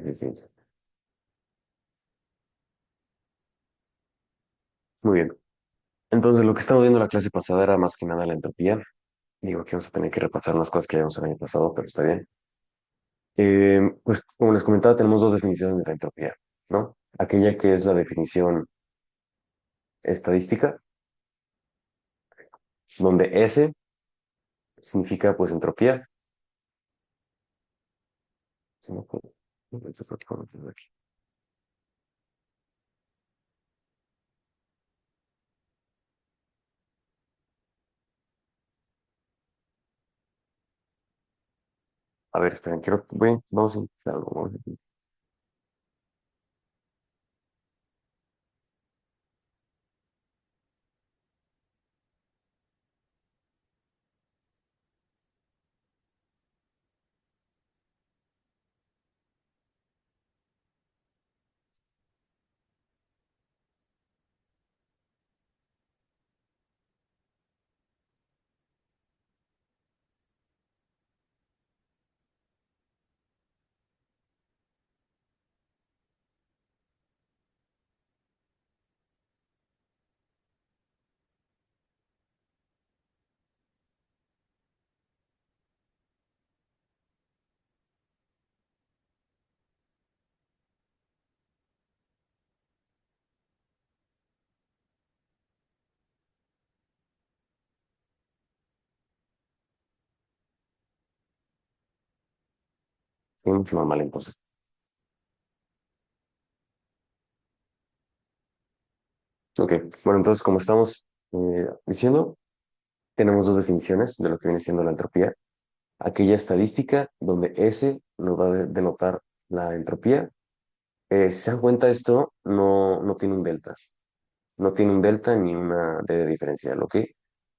eficiencia. Muy bien. Entonces, lo que estamos viendo en la clase pasada era más que nada la entropía. Digo que vamos a tener que repasar unas cosas que ya vimos el año pasado, pero está bien. Pues, como les comentaba, tenemos dos definiciones de la entropía, ¿no? Aquella que es la definición estadística, donde S significa, pues, entropía. Si no puedo- no, esto es lo que vamos a hacer aquí. A ver, esperen, vamos a intentar algo. Seguimos normal entonces. Ok, bueno, entonces, como estamos diciendo, tenemos dos definiciones de lo que viene siendo la entropía. Aquella estadística donde S nos va a denotar la entropía. Si se dan cuenta, esto no tiene un delta. No tiene un delta ni una D de diferencial, ¿ok?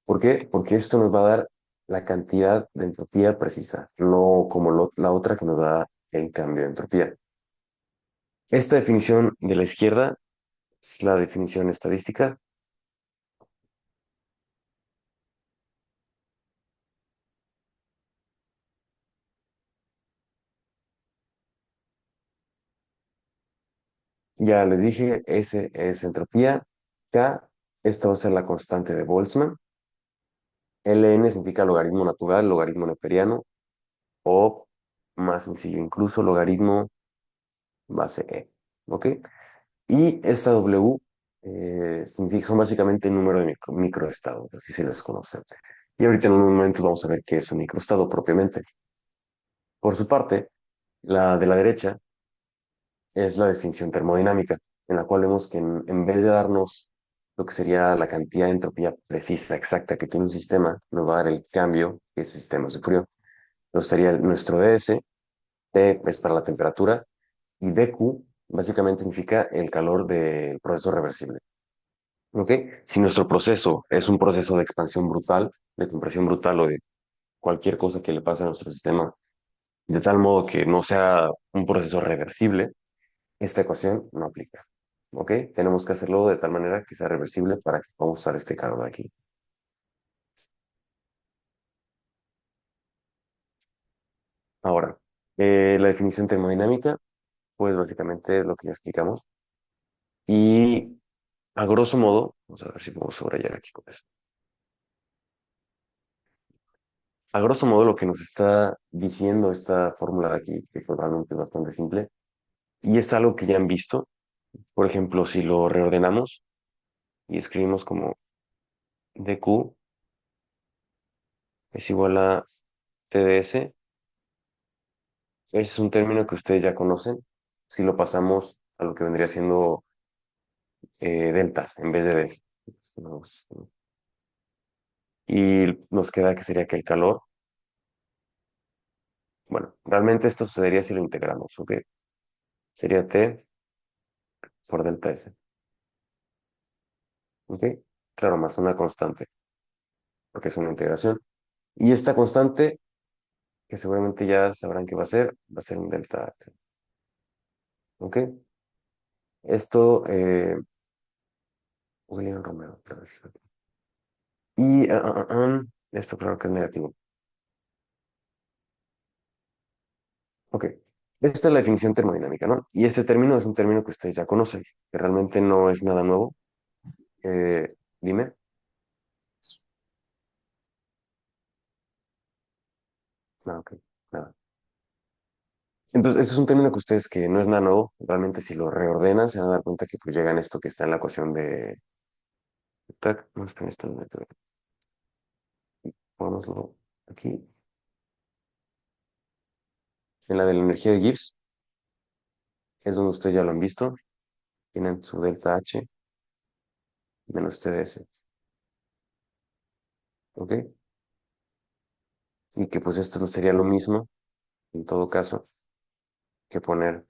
¿Por qué? Porque esto nos va a dar la cantidad de entropía precisa, no como la otra que nos da el cambio de entropía. Esta definición de la izquierda es la definición estadística. Ya les dije, S es entropía. K, esta va a ser la constante de Boltzmann. Ln significa logaritmo natural, logaritmo neperiano, o más sencillo incluso, logaritmo base E. ¿Ok? Y esta W son básicamente número de microestados, así se les conoce. Y ahorita en un momento vamos a ver qué es un microestado propiamente. Por su parte, la de la derecha es la definición termodinámica, en la cual vemos que en vez de darnos lo que sería la cantidad de entropía precisa, exacta que tiene un sistema, nos va a dar el cambio que ese sistema sufrió. Entonces sería nuestro ds, T es para la temperatura, y dq básicamente significa el calor del proceso reversible. ¿Ok? Si nuestro proceso es un proceso de expansión brutal, de compresión brutal o de cualquier cosa que le pase a nuestro sistema, de tal modo que no sea un proceso reversible, esta ecuación no aplica. ¿Ok? Tenemos que hacerlo de tal manera que sea reversible para que podamos usar este calor aquí. Ahora, la definición termodinámica, pues básicamente es lo que ya explicamos. Y a grosso modo, vamos a ver si podemos subrayar aquí con esto. A grosso modo, lo que nos está diciendo esta fórmula de aquí, que realmente es bastante simple, y es algo que ya han visto. Por ejemplo, si lo reordenamos y escribimos como dq es igual a tds, ese es un término que ustedes ya conocen. Si lo pasamos a lo que vendría siendo deltas en vez de ds. Y nos queda que sería que el calor, bueno, realmente esto sucedería si lo integramos, ¿ok? Sería t por delta s, ¿ok? Claro, más una constante, porque es una integración. Y esta constante, que seguramente ya sabrán que va a ser un delta, ¿ok? Esto, William Romero. Y esto claro que es negativo. Ok. Esta es la definición termodinámica, ¿no? Y este término es un término que ustedes ya conocen, que realmente no es nada nuevo. Dime. No, ok, nada. Entonces, este es un término que ustedes que no es nada nuevo. Realmente si lo reordenan, se van a dar cuenta que pues llegan a esto que está en la ecuación de... tac, no, esperen, esto no es- pongámoslo aquí. En la de la energía de Gibbs, es donde ustedes ya lo han visto. Tienen su delta H menos TDS, ¿ok? Y que pues esto no sería lo mismo, en todo caso, que poner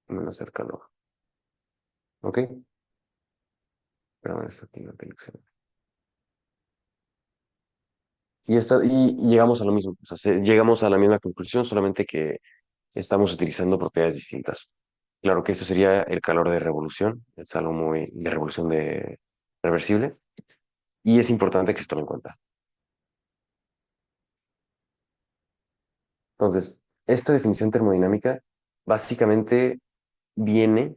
menos el calor, ¿ok? Pero bueno, esto aquí no tiene que ser. Y llegamos a lo mismo, o sea, llegamos a la misma conclusión, solamente que estamos utilizando propiedades distintas. Claro que eso sería el calor de revolución, es algo muy de revolución de reversible, y es importante que se tome en cuenta. Entonces, esta definición termodinámica básicamente viene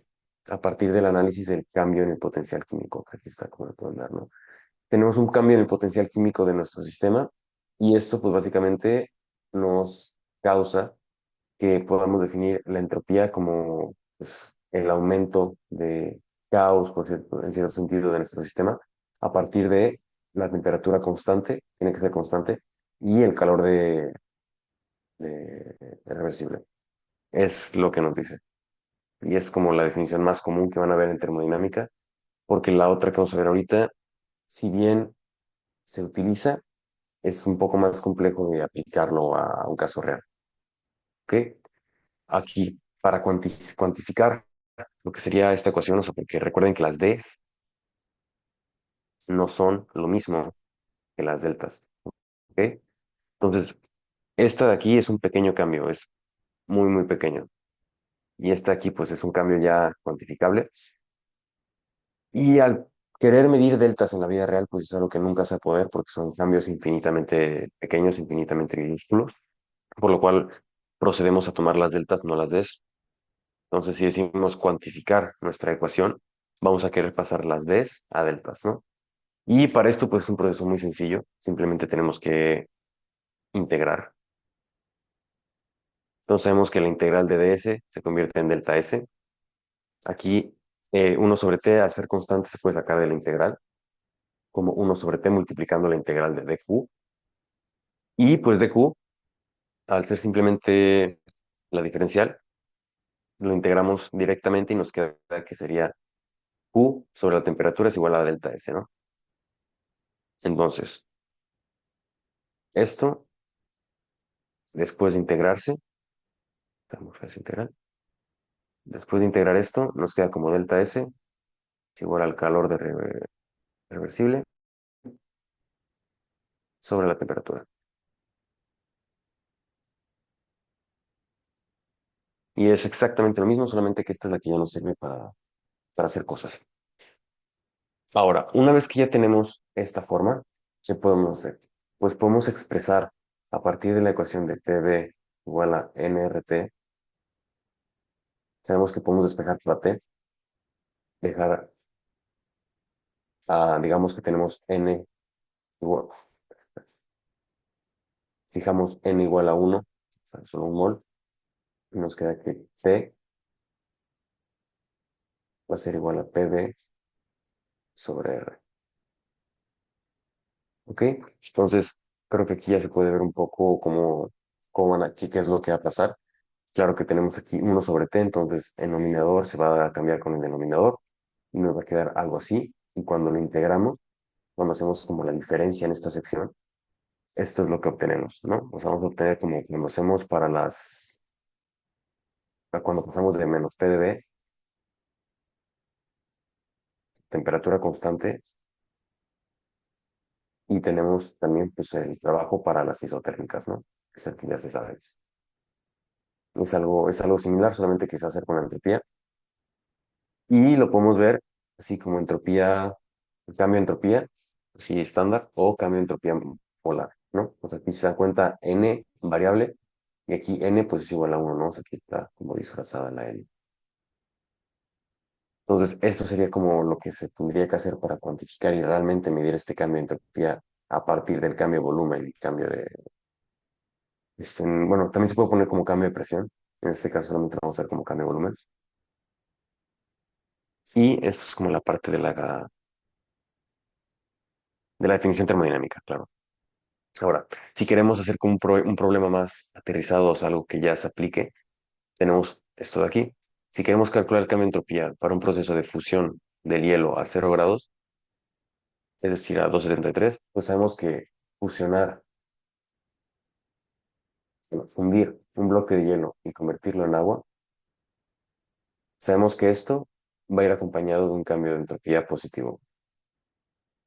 a partir del análisis del cambio en el potencial químico, que aquí está como lo pueden ver, ¿no? Tenemos un cambio en el potencial químico de nuestro sistema y esto pues básicamente nos causa que podamos definir la entropía como pues, el aumento de caos, por cierto, en cierto sentido, de nuestro sistema, a partir de la temperatura constante, tiene que ser constante, y el calor de reversible. Es lo que nos dice. Y es como la definición más común que van a ver en termodinámica, porque la otra que vamos a ver ahorita, si bien se utiliza, es un poco más complejo de aplicarlo a un caso real. ¿Ok? Aquí, para cuantificar lo que sería esta ecuación, o sea, porque recuerden que las Ds no son lo mismo que las deltas, ¿ok? Entonces, esta de aquí es un pequeño cambio, es muy, muy pequeño. Y esta aquí, pues, es un cambio ya cuantificable. Y al querer medir deltas en la vida real, pues es algo que nunca se va a poder porque son cambios infinitamente pequeños, infinitamente minúsculos, por lo cual procedemos a tomar las deltas, no las Ds. Entonces, si decimos cuantificar nuestra ecuación, vamos a querer pasar las Ds a deltas, ¿no? Y para esto, pues es un proceso muy sencillo. Simplemente tenemos que integrar. Entonces sabemos que la integral de ds se convierte en delta s. Aquí 1 sobre t, al ser constante, se puede sacar de la integral, como 1 sobre t multiplicando la integral de dq. Y pues dq, al ser simplemente la diferencial, lo integramos directamente y nos queda que sería q sobre la temperatura es igual a delta s, ¿no? Entonces, esto, después de integrarse, tenemos esa integral. Después de integrar esto, nos queda como delta S es igual al calor de reversible sobre la temperatura. Y es exactamente lo mismo, solamente que esta es la que ya nos sirve para hacer cosas. Ahora, una vez que ya tenemos esta forma, ¿qué podemos hacer? Pues podemos expresar a partir de la ecuación de PV igual a nRT, sabemos que podemos despejar la T, dejar digamos que tenemos N igual, fijamos N igual a 1, o sea, solo un mol, y nos queda que P va a ser igual a PV sobre R. ¿Ok? Entonces, creo que aquí ya se puede ver un poco cómo van aquí, qué es lo que va a pasar. Claro que tenemos aquí 1 sobre t, entonces el nominador se va a cambiar con el denominador y nos va a quedar algo así. Y cuando lo integramos, cuando hacemos como la diferencia en esta sección, esto es lo que obtenemos, ¿no? O sea, vamos a obtener como cuando hacemos cuando pasamos de menos P de B, temperatura constante, y tenemos también pues el trabajo para las isotérmicas, ¿no? Que es el que ya se sabe. Es algo similar, solamente que se hace con la entropía. Y lo podemos ver así como entropía, cambio de entropía, así estándar, o cambio de entropía polar. ¿no? Pues aquí se da cuenta n variable y aquí n pues es igual a uno, ¿no? O sea, aquí está como disfrazada la n. Entonces, esto sería como lo que se tendría que hacer para cuantificar y realmente medir este cambio de entropía a partir del cambio de volumen y cambio de... bueno, también se puede poner como cambio de presión. En este caso solamente vamos a ver como cambio de volumen. Y esto es como la parte de la definición termodinámica, claro. Ahora, si queremos hacer como un problema más aterrizado, o sea, algo que ya se aplique, tenemos esto de aquí. Si queremos calcular el cambio de entropía para un proceso de fusión del hielo a 0 grados, es decir, a 273, pues sabemos que fusionar, bueno, fundir un bloque de hielo y convertirlo en agua, sabemos que esto va a ir acompañado de un cambio de entropía positivo.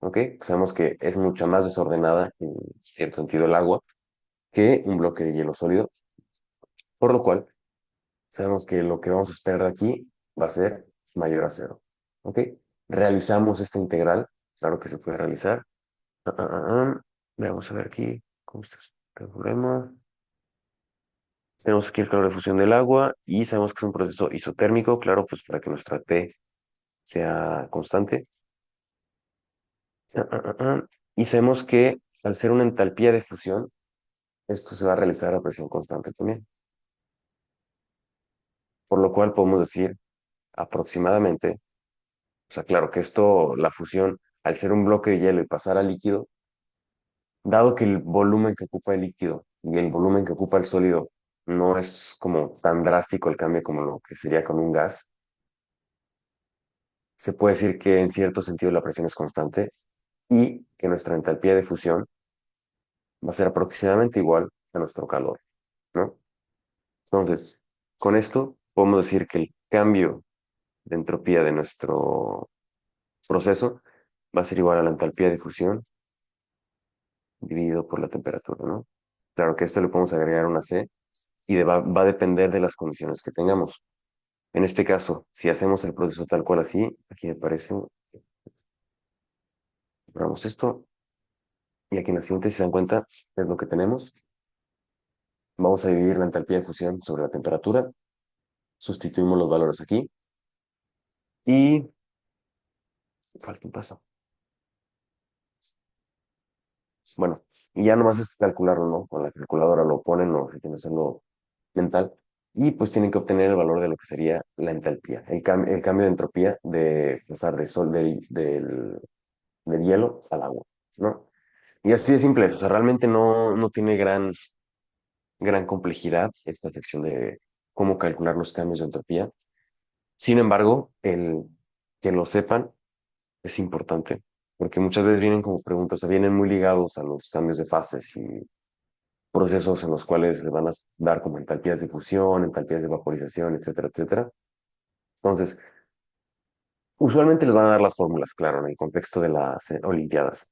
¿Ok? Sabemos que es mucho más desordenada, en cierto sentido, el agua que un bloque de hielo sólido, por lo cual sabemos que lo que vamos a esperar de aquí va a ser mayor a cero. ¿Ok? Realizamos esta integral, claro que se puede realizar. Vamos a ver aquí cómo está el problema. Tenemos aquí el calor de fusión del agua y sabemos que es un proceso isotérmico, claro, pues para que nuestra T sea constante. Ah, ah, ah, ah. Y sabemos que al ser una entalpía de fusión, esto se va a realizar a presión constante también. Por lo cual podemos decir aproximadamente, o sea, claro que esto, la fusión, al ser un bloque de hielo y pasar a líquido, dado que el volumen que ocupa el líquido y el volumen que ocupa el sólido no es como tan drástico el cambio como lo que sería con un gas, se puede decir que en cierto sentido la presión es constante y que nuestra entalpía de fusión va a ser aproximadamente igual a nuestro calor, ¿no? Entonces, con esto podemos decir que el cambio de entropía de nuestro proceso va a ser igual a la entalpía de fusión dividido por la temperatura, ¿no? Claro que a esto le podemos agregar una C y va a depender de las condiciones que tengamos. En este caso, si hacemos el proceso tal cual así, aquí me parece, probamos esto y aquí en la siguiente, si se dan cuenta, es lo que tenemos. Vamos a dividir la entalpía de fusión sobre la temperatura, sustituimos los valores aquí y falta un paso. Bueno, y ya nomás es calcularlo, ¿no? Con la calculadora lo ponen o si quieren hacerlo mental. Y pues tienen que obtener el valor de lo que sería la entalpía, el cambio de entropía de pasar de sol, del hielo al agua, ¿no? Y así de simple es, o sea, realmente no tiene gran complejidad esta sección de cómo calcular los cambios de entropía. Sin embargo, el que lo sepan es importante, porque muchas veces vienen como preguntas, o sea, vienen muy ligados a los cambios de fases y procesos en los cuales le van a dar como entalpías de fusión, entalpías de vaporización, etcétera, etcétera. Entonces, usualmente les van a dar las fórmulas, claro, en el contexto de las Olimpiadas.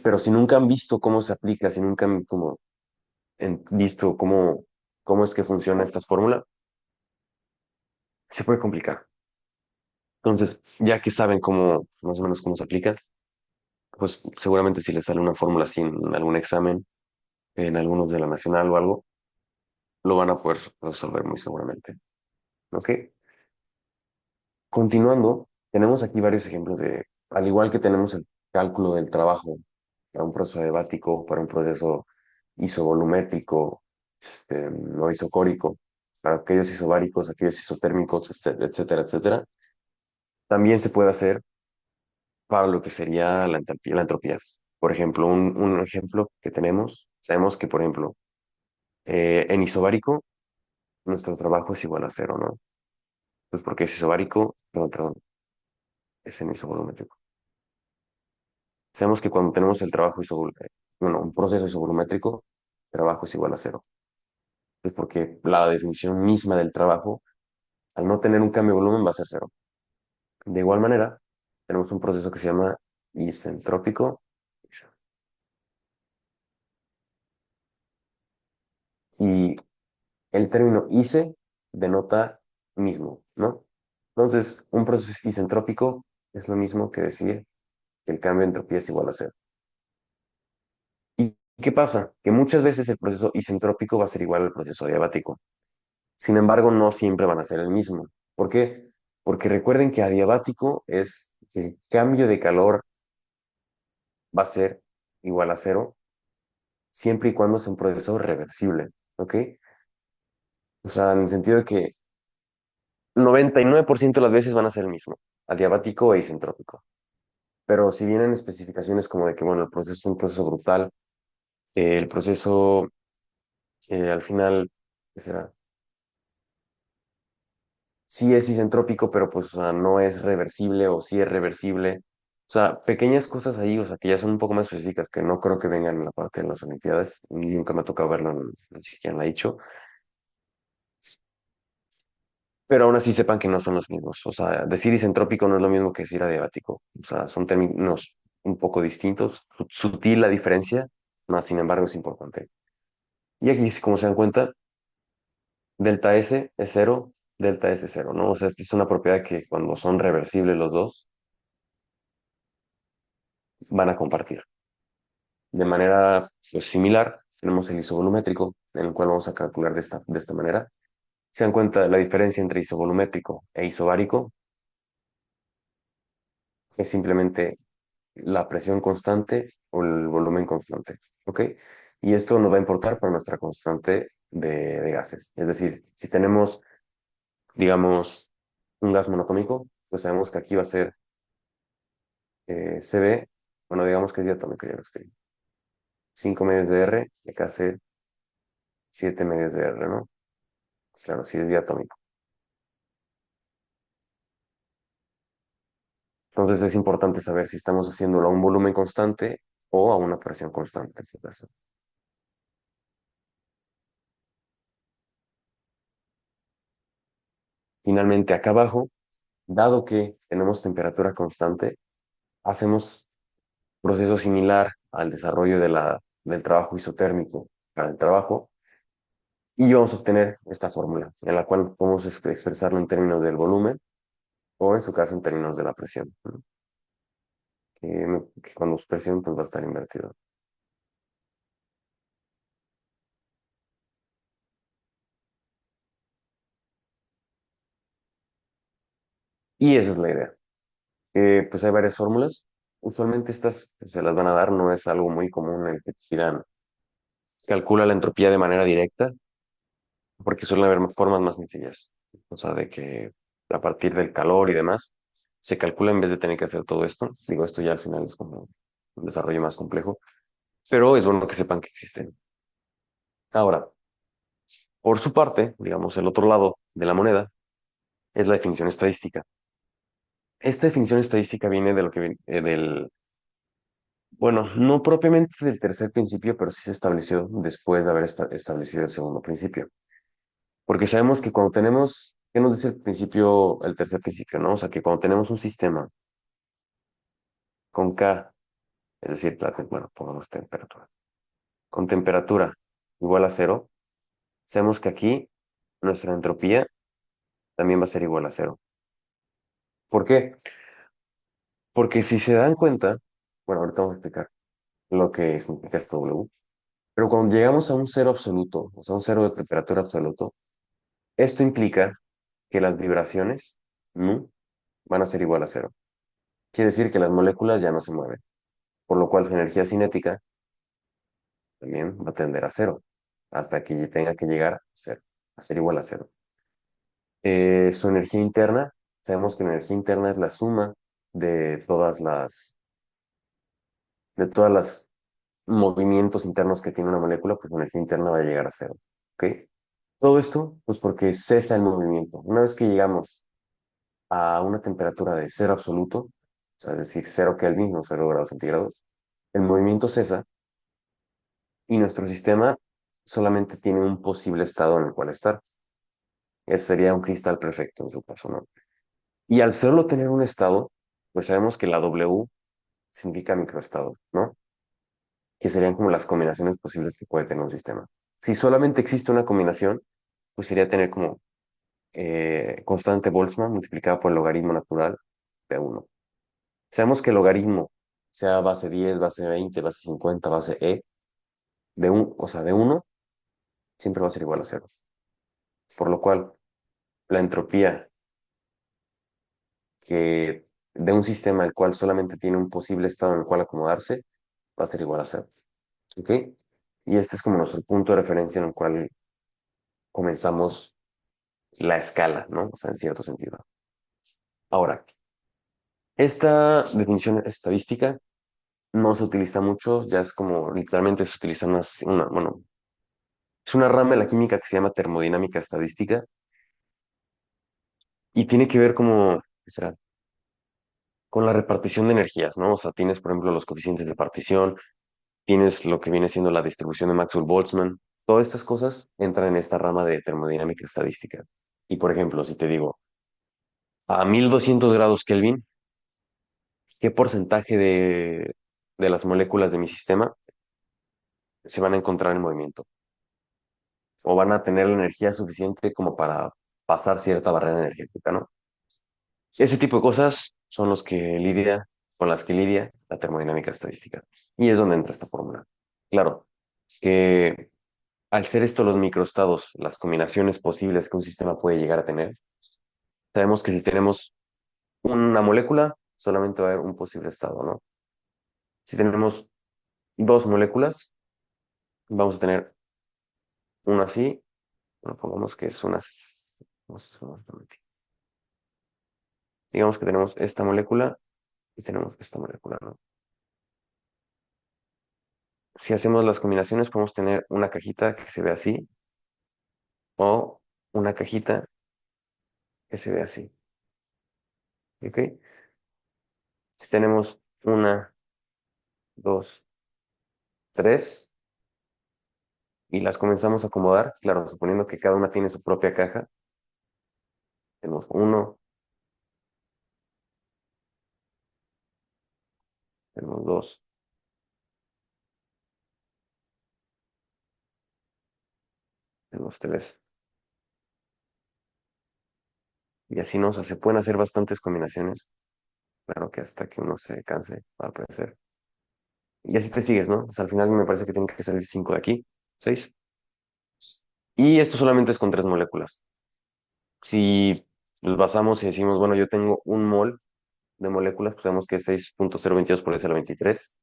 Pero si nunca han visto cómo se aplica, si nunca han como, visto cómo es que funciona esta fórmula, se puede complicar. Entonces, ya que saben cómo, más o menos cómo se aplica, pues seguramente si les sale una fórmula así en algún examen, en algunos de la nacional o algo, lo van a poder resolver muy seguramente. ¿Ok? Continuando, tenemos aquí varios ejemplos al igual que tenemos el cálculo del trabajo para un proceso adiabático, para un proceso isovolumétrico, no isocórico, para aquellos isobáricos, aquellos isotérmicos, etcétera, etcétera. También se puede hacer para lo que sería la entropía. Por ejemplo, un ejemplo que tenemos, sabemos que, por ejemplo, en isobárico, nuestro trabajo es igual a cero, ¿no? Pues porque es isobárico, perdón, es en isovolumétrico. Sabemos que cuando tenemos el trabajo bueno, un proceso isovolumétrico, trabajo es igual a cero. Es porque la definición misma del trabajo, al no tener un cambio de volumen, va a ser cero. De igual manera, tenemos un proceso que se llama isentrópico y el término ise denota mismo, ¿no? Entonces, un proceso isentrópico es lo mismo que decir que el cambio de entropía es igual a cero. ¿Qué pasa? Que muchas veces el proceso isentrópico va a ser igual al proceso adiabático. Sin embargo, no siempre van a ser el mismo. ¿Por qué? Porque recuerden que adiabático es que el cambio de calor va a ser igual a cero siempre y cuando sea un proceso reversible. ¿Ok? O sea, en el sentido de que 99% de las veces van a ser el mismo, adiabático e isentrópico. Pero si vienen especificaciones como de que, bueno, el proceso es un proceso brutal, el proceso al final, ¿qué será? Sí es isentrópico, pero pues, o sea, no es reversible o sí es reversible. O sea, pequeñas cosas ahí, o sea, que ya son un poco más específicas, que no creo que vengan en la parte de las Olimpiadas. Nunca me ha tocado verlo en si quién lo ha dicho. Pero aún así sepan que no son los mismos. O sea, decir isentrópico no es lo mismo que decir adiabático. O sea, son términos un poco distintos. Sutil la diferencia, más sin embargo es importante. Y aquí, como se dan cuenta, delta S es cero, delta S es cero, ¿no? O sea, esta es una propiedad que cuando son reversibles los dos, van a compartir. De manera pues, similar, tenemos el isovolumétrico, en el cual vamos a calcular de esta manera. Se dan cuenta la diferencia entre isovolumétrico e isobárico, es simplemente la presión constante o el volumen constante, ¿ok? Y esto nos va a importar para nuestra constante de gases. Es decir, si tenemos, digamos, un gas monotómico, pues sabemos que aquí va a ser CB, bueno, digamos que es diatómico, ya lo escribí. 5 medios de R, y acá hace 7 medios de R, ¿no? Claro, si es diatómico. Entonces es importante saber si estamos haciéndolo a un volumen constante o a una presión constante, en este caso. Finalmente, acá abajo, dado que tenemos temperatura constante, hacemos proceso similar al desarrollo del trabajo isotérmico para el trabajo y vamos a obtener esta fórmula en la cual podemos expresarlo en términos del volumen o en su caso en términos de la presión, ¿no? Que cuando es presión pues va a estar invertido. Y esa es la idea. Pues hay varias fórmulas. Usualmente estas se las van a dar, no es algo muy común en que te pidan calcula la entropía de manera directa, porque suelen haber formas más sencillas. O sea, de que a partir del calor y demás, se calcula en vez de tener que hacer todo esto. Digo, esto ya al final es como un desarrollo más complejo, pero es bueno que sepan que existen. Ahora, por su parte, digamos, el otro lado de la moneda es la definición estadística. Esta definición estadística viene de lo que del, bueno, no propiamente del tercer principio, pero sí se estableció después de haber establecido el segundo principio. Porque sabemos que cuando tenemos, ¿qué nos dice el principio, el tercer principio, no? O sea, que cuando tenemos un sistema con K, es decir, bueno, pongamos temperatura, con temperatura igual a cero, sabemos que aquí nuestra entropía también va a ser igual a cero. ¿Por qué? Porque si se dan cuenta, bueno, ahorita vamos a explicar lo que significa esto W, pero cuando llegamos a un cero absoluto, o sea, un cero de temperatura absoluto, esto implica que las vibraciones nu van a ser igual a cero. Quiere decir que las moléculas ya no se mueven, por lo cual su energía cinética también va a tender a cero, hasta que tenga que llegar a cero, a ser igual a cero. Su energía interna, sabemos que la energía interna es la suma de de todas las movimientos internos que tiene una molécula, pues la energía interna va a llegar a cero. ¿Ok? Todo esto, pues porque cesa el movimiento. Una vez que llegamos a una temperatura de cero absoluto, o sea, es decir, cero Kelvin o 0 grados centígrados, el movimiento cesa y nuestro sistema solamente tiene un posible estado en el cual estar. Ese sería un cristal perfecto en su caso, ¿no? Y al solo tener un estado, pues sabemos que la W significa microestado, ¿no? Que serían como las combinaciones posibles que puede tener un sistema. Si solamente existe una combinación, pues sería tener como constante Boltzmann multiplicada por el logaritmo natural de uno. Sabemos que el logaritmo, sea base 10, base 20, base 50, base e, o sea, de uno siempre va a ser igual a cero. Por lo cual, la entropía que de un sistema el cual solamente tiene un posible estado en el cual acomodarse va a ser igual a cero. ¿Ok? Y este es como nuestro punto de referencia en el cual comenzamos la escala, ¿no? O sea, en cierto sentido. Ahora, esta definición estadística no se utiliza mucho, ya es como literalmente se utiliza bueno, es una rama de la química que se llama termodinámica estadística y tiene que ver como, ¿qué será? Con la repartición de energías, ¿no? O sea, tienes, por ejemplo, los coeficientes de partición, tienes lo que viene siendo la distribución de Maxwell-Boltzmann. Todas estas cosas entran en esta rama de termodinámica estadística. Y, por ejemplo, si te digo, a 1200 grados Kelvin, ¿qué porcentaje de las moléculas de mi sistema se van a encontrar en movimiento? O van a tener la energía suficiente como para pasar cierta barrera energética, ¿no? Ese tipo de cosas son con las que lidia la termodinámica estadística. Y es donde entra esta fórmula. Claro, que al ser esto los microestados, las combinaciones posibles que un sistema puede llegar a tener, sabemos que si tenemos una molécula, solamente va a haber un posible estado, ¿no? Si tenemos dos moléculas, vamos a tener una así, bueno, pongamos que es digamos que tenemos esta molécula y tenemos esta molécula, ¿no? Si hacemos las combinaciones, podemos tener una cajita que se ve así o una cajita que se ve así, ¿ok? Si tenemos una, dos, tres y las comenzamos a acomodar, claro, suponiendo que cada una tiene su propia caja, tenemos uno, tenemos dos, tenemos tres. Y así no, o sea, se pueden hacer bastantes combinaciones, claro que hasta que uno se canse va a aparecer. Y así te sigues, ¿no? O sea, al final me parece que tienen que salir cinco de aquí, seis. Y esto solamente es con tres moléculas. Si nos basamos y decimos, bueno, yo tengo un mol de moléculas, pues sabemos que es 6.022 por 10 a la 23.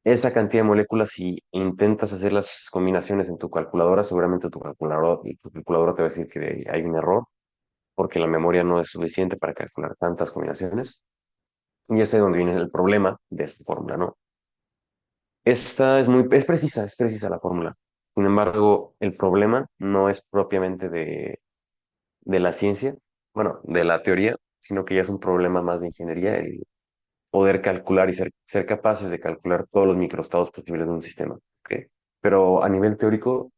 Esa cantidad de moléculas, si intentas hacer las combinaciones en tu calculadora, seguramente tu calculadora te va a decir que hay un error, porque la memoria no es suficiente para calcular tantas combinaciones. Y ese es donde viene el problema de esta fórmula, ¿no? Esta es precisa la fórmula. Sin embargo, el problema no es propiamente de la ciencia, bueno, de la teoría, sino que ya es un problema más de ingeniería, el poder calcular y ser capaces de calcular todos los microestados posibles de un sistema. ¿Ok? Pero a nivel teórico,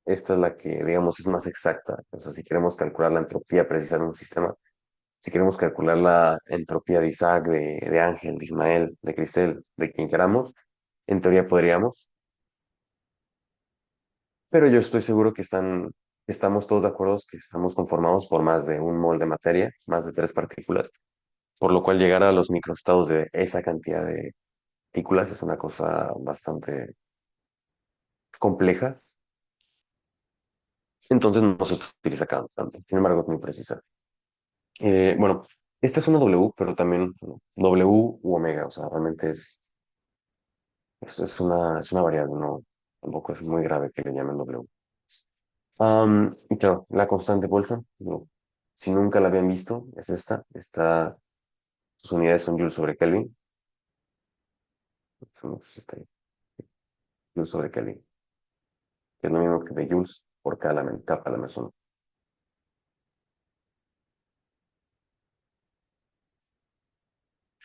esta es la que, digamos, es más exacta. O sea, si queremos calcular la entropía precisa de un sistema, si queremos calcular la entropía de Isaac, de Ángel, de Ismael, de Cristel, de quien queramos, en teoría podríamos, pero yo estoy seguro que estamos todos de acuerdo que estamos conformados por más de un mol de materia, más de tres partículas, por lo cual llegar a los microestados de esa cantidad de partículas es una cosa bastante compleja, entonces no se utiliza cada tanto. Sin embargo, es muy precisa. Bueno, esta es una W, pero también bueno, W u omega, o sea, realmente es una variable, no, tampoco es muy grave que le llamen W. Y claro, la constante Boltzmann, no, si nunca la habían visto, es sus unidades son Joule sobre Kelvin, Joule sobre Kelvin, que es lo mismo que de Joules por capa de la mesona.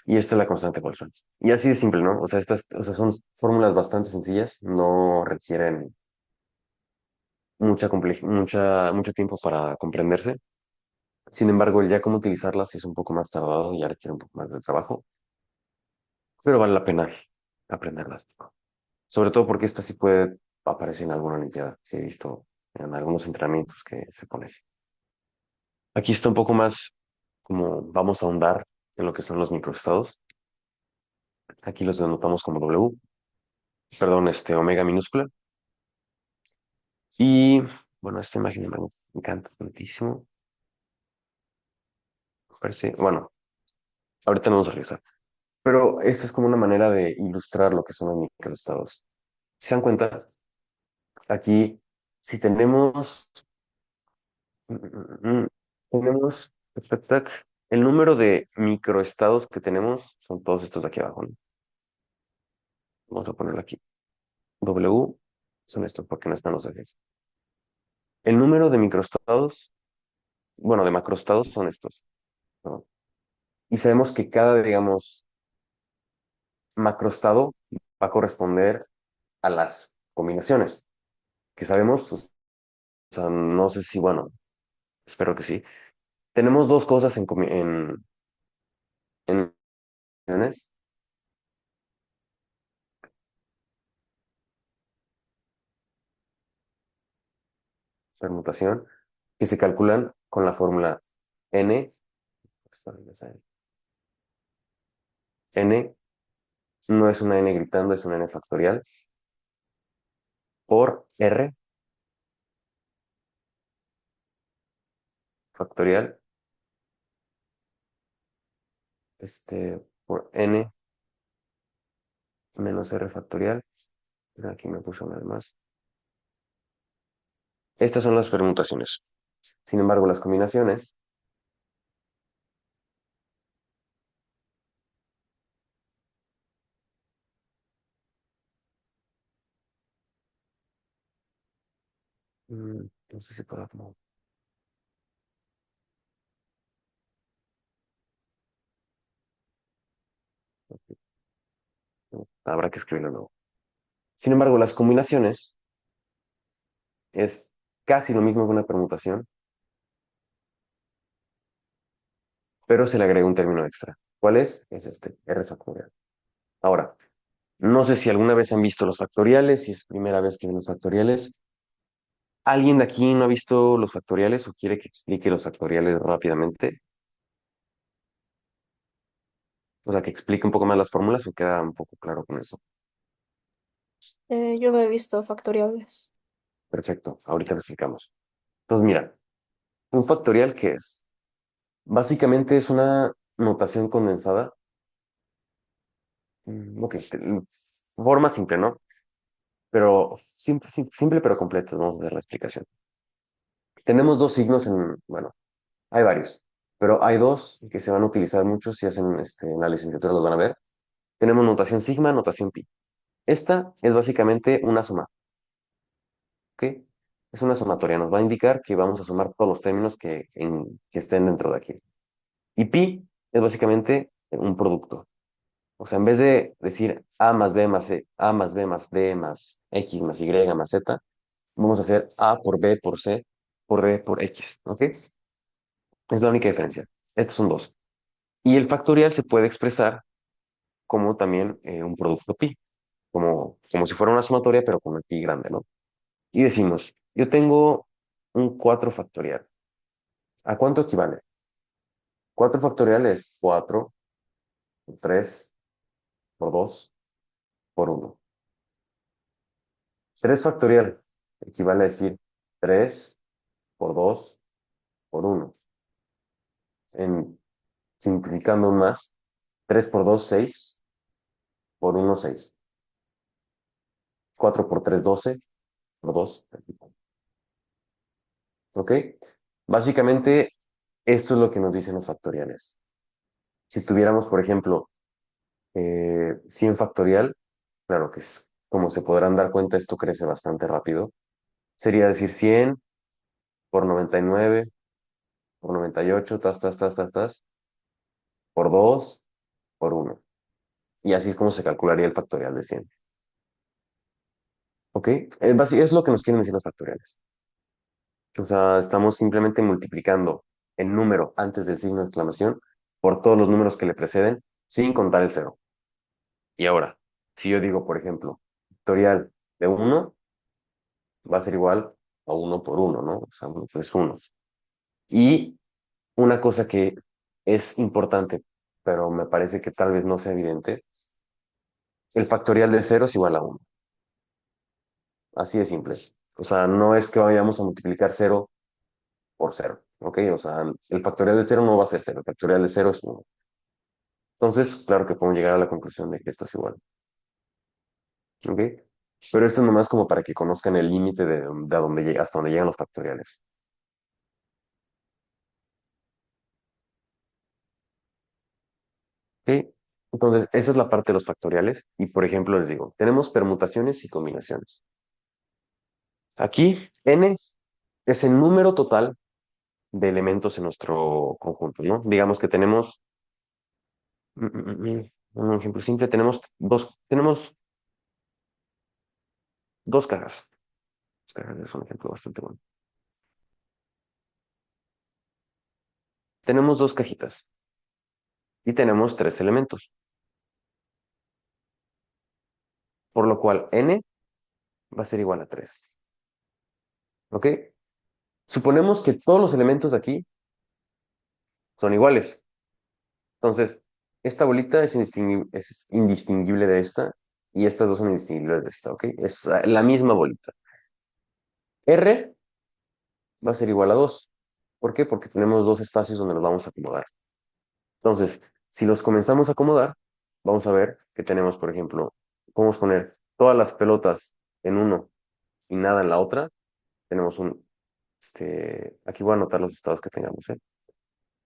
Y esta es la constante Boltzmann. Y así de simple, ¿no? O sea, son fórmulas bastante sencillas, no requieren mucho tiempo para comprenderse. Sin embargo, el ya cómo utilizarlas sí es un poco más tardado y ya requiere un poco más de trabajo, pero vale la pena aprenderlas. Sobre todo porque esta sí puede aparecer en alguna olimpiada. Sí he visto en algunos entrenamientos que se pone así. Aquí está un poco más como vamos a ahondar en lo que son los microestados. Aquí los denotamos como W. perdón, omega minúscula. Y bueno, esta imagen me encanta tantísimo. Parece, bueno, ahorita no vamos a revisar. Pero esta es como una manera de ilustrar lo que son los microestados. Si se dan cuenta, aquí, si tenemos, tenemos, tac, tac, el número de microestados que tenemos son todos estos de aquí abajo, ¿no? Vamos a ponerlo aquí. W son estos porque no están los ejes. El número de microestados, bueno, de macroestados son estos, ¿no? Y sabemos que cada, digamos, macroestado va a corresponder a las combinaciones, que sabemos, pues, o sea, no sé si, bueno, espero que sí. Tenemos dos cosas en combinaciones, permutación, que se calculan con la fórmula n, n no es una n gritando, es una n factorial, por r factorial, por n menos r factorial. Aquí me puse una vez más. Estas son las permutaciones. Sin embargo, las combinaciones, no sé si puedo como... Habrá que escribirlo luego. Sin embargo, las combinaciones es casi lo mismo que una permutación, pero se le agrega un término extra. ¿Cuál es? Es R factorial. Ahora, no sé si alguna vez han visto los factoriales, si es primera vez que ven los factoriales. ¿Alguien de aquí no ha visto los factoriales o quiere que explique los factoriales rápidamente? O sea, que explique un poco más las fórmulas o queda un poco claro con eso. Yo no he visto factoriales. Perfecto, ahorita lo explicamos. Entonces, mira, un factorial, ¿qué es? Básicamente es una notación condensada. Ok, forma simple, ¿no? Pero simple, simple pero completa. Vamos a ver la explicación. Tenemos dos signos bueno, hay varios, pero hay dos que se van a utilizar mucho si hacen en la licenciatura, los van a ver. Tenemos notación sigma, notación pi. Esta es básicamente una suma, ¿ok? Es una sumatoria, nos va a indicar que vamos a sumar todos los términos que estén dentro de aquí. Y pi es básicamente un producto. O sea, en vez de decir A más B más C, A más B más D más X más Y más Z, vamos a hacer A por B por C por D por X, ¿ok? Es la única diferencia. Estos son dos. Y el factorial se puede expresar como también un producto pi, como si fuera una sumatoria, pero con el pi grande, ¿no? Y decimos, yo tengo un 4 factorial. ¿A cuánto equivale? 4 factorial es 4 por 3 por 2 por uno. 3 factorial equivale a decir 3 por 2 por uno. En, simplificando aún más, 3 por 2 6 por uno 6. 4 por 3 12 por 2. ¿Ok? Básicamente, esto es lo que nos dicen los factoriales. Si tuviéramos, por ejemplo, 100 factorial, claro que es, como se podrán dar cuenta, esto crece bastante rápido. Sería decir 100 por 99 por 98 por 2 por uno. Y así es como se calcularía el factorial de 100. ¿Ok? Es lo que nos quieren decir los factoriales. O sea, estamos simplemente multiplicando el número antes del signo de exclamación por todos los números que le preceden, sin contar el cero. Y ahora, si yo digo, por ejemplo, factorial de uno va a ser igual a uno por uno, ¿no? O sea, uno pues uno. Y una cosa que es importante, pero me parece que tal vez no sea evidente, el factorial de cero es igual a uno. Así de simple. O sea, no es que vayamos a multiplicar cero por cero, ¿ok? O sea, el factorial de cero no va a ser cero, el factorial de cero es uno. Entonces, claro que podemos llegar a la conclusión de que esto es igual, ¿ok? Pero esto es nomás como para que conozcan el límite de a dónde llega, hasta dónde llegan los factoriales, ¿ok? Entonces, esa es la parte de los factoriales. Y, por ejemplo, les digo, tenemos permutaciones y combinaciones. Aquí, n es el número total de elementos en nuestro conjunto, ¿no? Digamos que tenemos, un ejemplo simple, tenemos dos cajas. Dos cajas es un ejemplo bastante bueno. Tenemos dos cajitas y tenemos tres elementos, por lo cual n va a ser igual a 3, ¿ok? Suponemos que todos los elementos de aquí son iguales. Entonces, esta bolita es indistinguible de esta y estas dos son indistinguibles de esta, ¿ok? Es la misma bolita. R va a ser igual a 2. ¿Por qué? Porque tenemos dos espacios donde los vamos a acomodar. Entonces, si los comenzamos a acomodar, vamos a ver que tenemos, por ejemplo, podemos poner todas las pelotas en uno y nada en la otra. Tenemos aquí voy a anotar los estados que tengamos, ¿eh?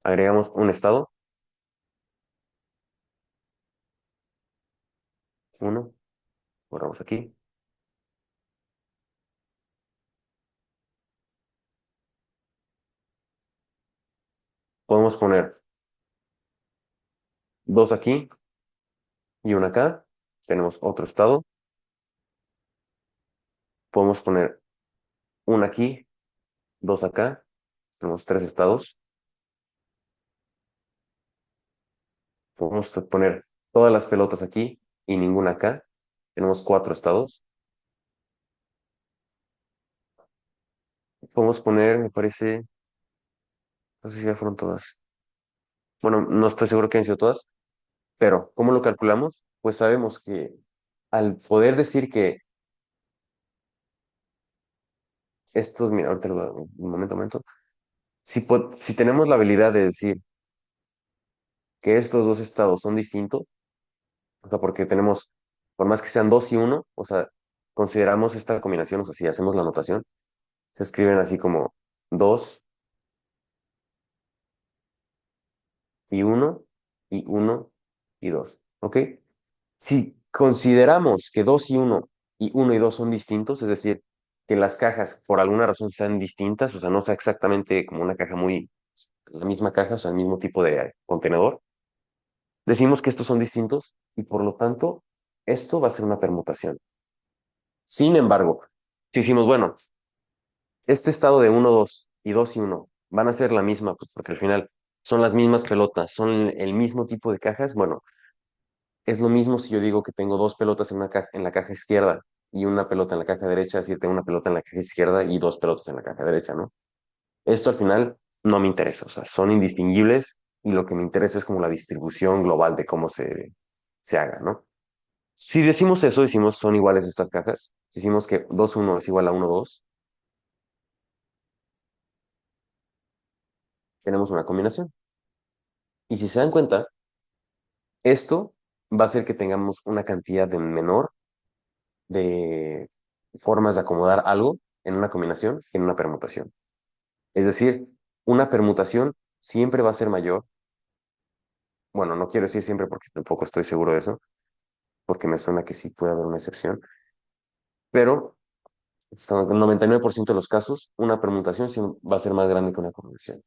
Agregamos un estado, uno, borramos aquí. Podemos poner dos aquí y una acá. Tenemos otro estado. Podemos poner una aquí, dos acá. Tenemos tres estados. Podemos poner todas las pelotas aquí y ninguna acá. Tenemos cuatro estados. Podemos poner, me parece, no sé si ya fueron todas. Bueno, no estoy seguro que han sido todas, pero ¿cómo lo calculamos? Pues sabemos que al poder decir que estos, mira, ahorita un momento. Si tenemos la habilidad de decir que estos dos estados son distintos, o sea, porque tenemos, por más que sean dos y uno, o sea, consideramos esta combinación, o sea, si hacemos la anotación, se escriben así como dos y uno y dos, ¿ok? Si consideramos que 2 y uno y 2 son distintos, es decir, que las cajas por alguna razón sean distintas, o sea, no sea exactamente como una caja la misma caja, o sea, el mismo tipo de contenedor, decimos que estos son distintos y por lo tanto, esto va a ser una permutación. Sin embargo, si decimos, bueno, este estado de uno 2 y 2 y uno van a ser la misma, pues porque al final son las mismas pelotas, son el mismo tipo de cajas, bueno, es lo mismo si yo digo que tengo dos pelotas en la caja izquierda y una pelota en la caja derecha, es decir, tengo una pelota en la caja izquierda y dos pelotas en la caja derecha, ¿no? Esto al final no me interesa, o sea, son indistinguibles y lo que me interesa es como la distribución global de cómo se haga, ¿no? Si decimos eso, decimos son iguales estas cajas. Si decimos que dos uno es igual a uno dos, tenemos una combinación. Y si se dan cuenta, esto va a hacer que tengamos una cantidad de menor de formas de acomodar algo en una combinación que en una permutación. Es decir, una permutación siempre va a ser mayor. Bueno, no quiero decir siempre porque tampoco estoy seguro de eso, porque me suena que sí puede haber una excepción, pero hasta el 99% de los casos, una permutación sí va a ser más grande que una combinación.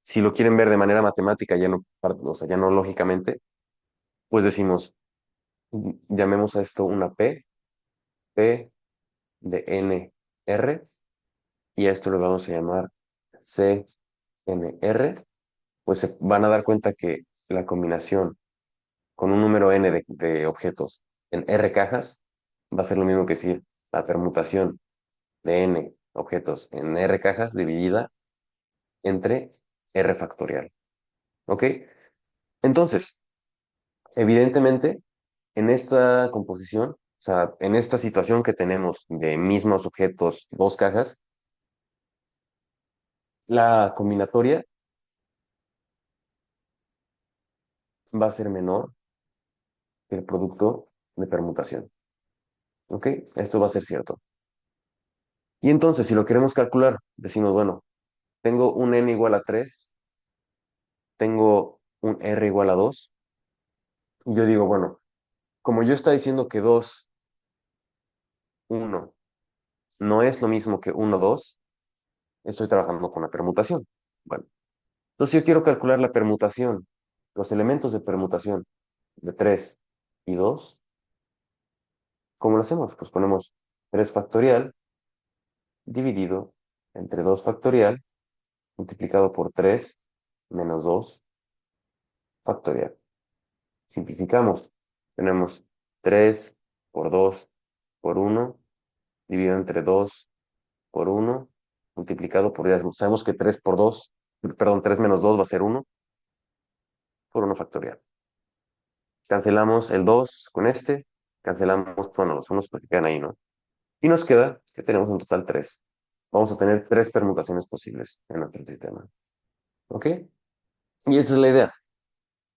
Si lo quieren ver de manera matemática, ya no, o sea, ya no lógicamente, pues decimos, llamemos a esto una P de N R, y a esto lo vamos a llamar C N R, pues se van a dar cuenta que la combinación con un número n de objetos en R cajas va a ser lo mismo que decir la permutación de n objetos en R cajas dividida entre R factorial. ¿Ok? Entonces, evidentemente, en esta composición O sea, en esta situación que tenemos de mismos objetos, dos cajas, la combinatoria va a ser menor que el producto de permutación. ¿Ok? Esto va a ser cierto. Y entonces, si lo queremos calcular, decimos, bueno, tengo un n igual a 3, tengo un r igual a 2. Y yo digo, bueno, como yo está diciendo que 2 1 no es lo mismo que 1 2, estoy trabajando con la permutación. Bueno, entonces yo quiero calcular la permutación, los elementos de permutación de 3 y 2. ¿Cómo lo hacemos? Pues ponemos 3 factorial dividido entre 2 factorial multiplicado por 3 menos 2 factorial. Simplificamos. Tenemos 3 por 2 por 1 dividido entre 2 por 1 multiplicado por, ya sabemos que 3 por 2, perdón, 3 menos 2 va a ser 1 por 1 factorial. Cancelamos el 2 con este, cancelamos, bueno, los unos porque quedan ahí, ¿no? Y nos queda que tenemos un total 3. Vamos a tener 3 permutaciones posibles en nuestro sistema. ¿Ok? Y esa es la idea,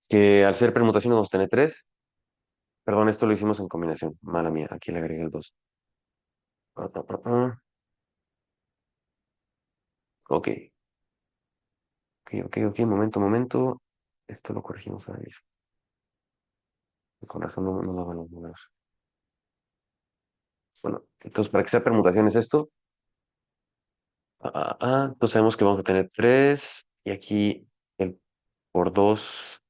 que al ser permutaciones vamos a tener 3. Perdón, esto lo hicimos en combinación. Mala mía, aquí le agregué el 2. Ok, ok, momento. Esto lo corregimos ahí. Con razón no daban los números. Bueno, entonces para que sea permutación es esto. Entonces sabemos que vamos a tener 3 y aquí el por 2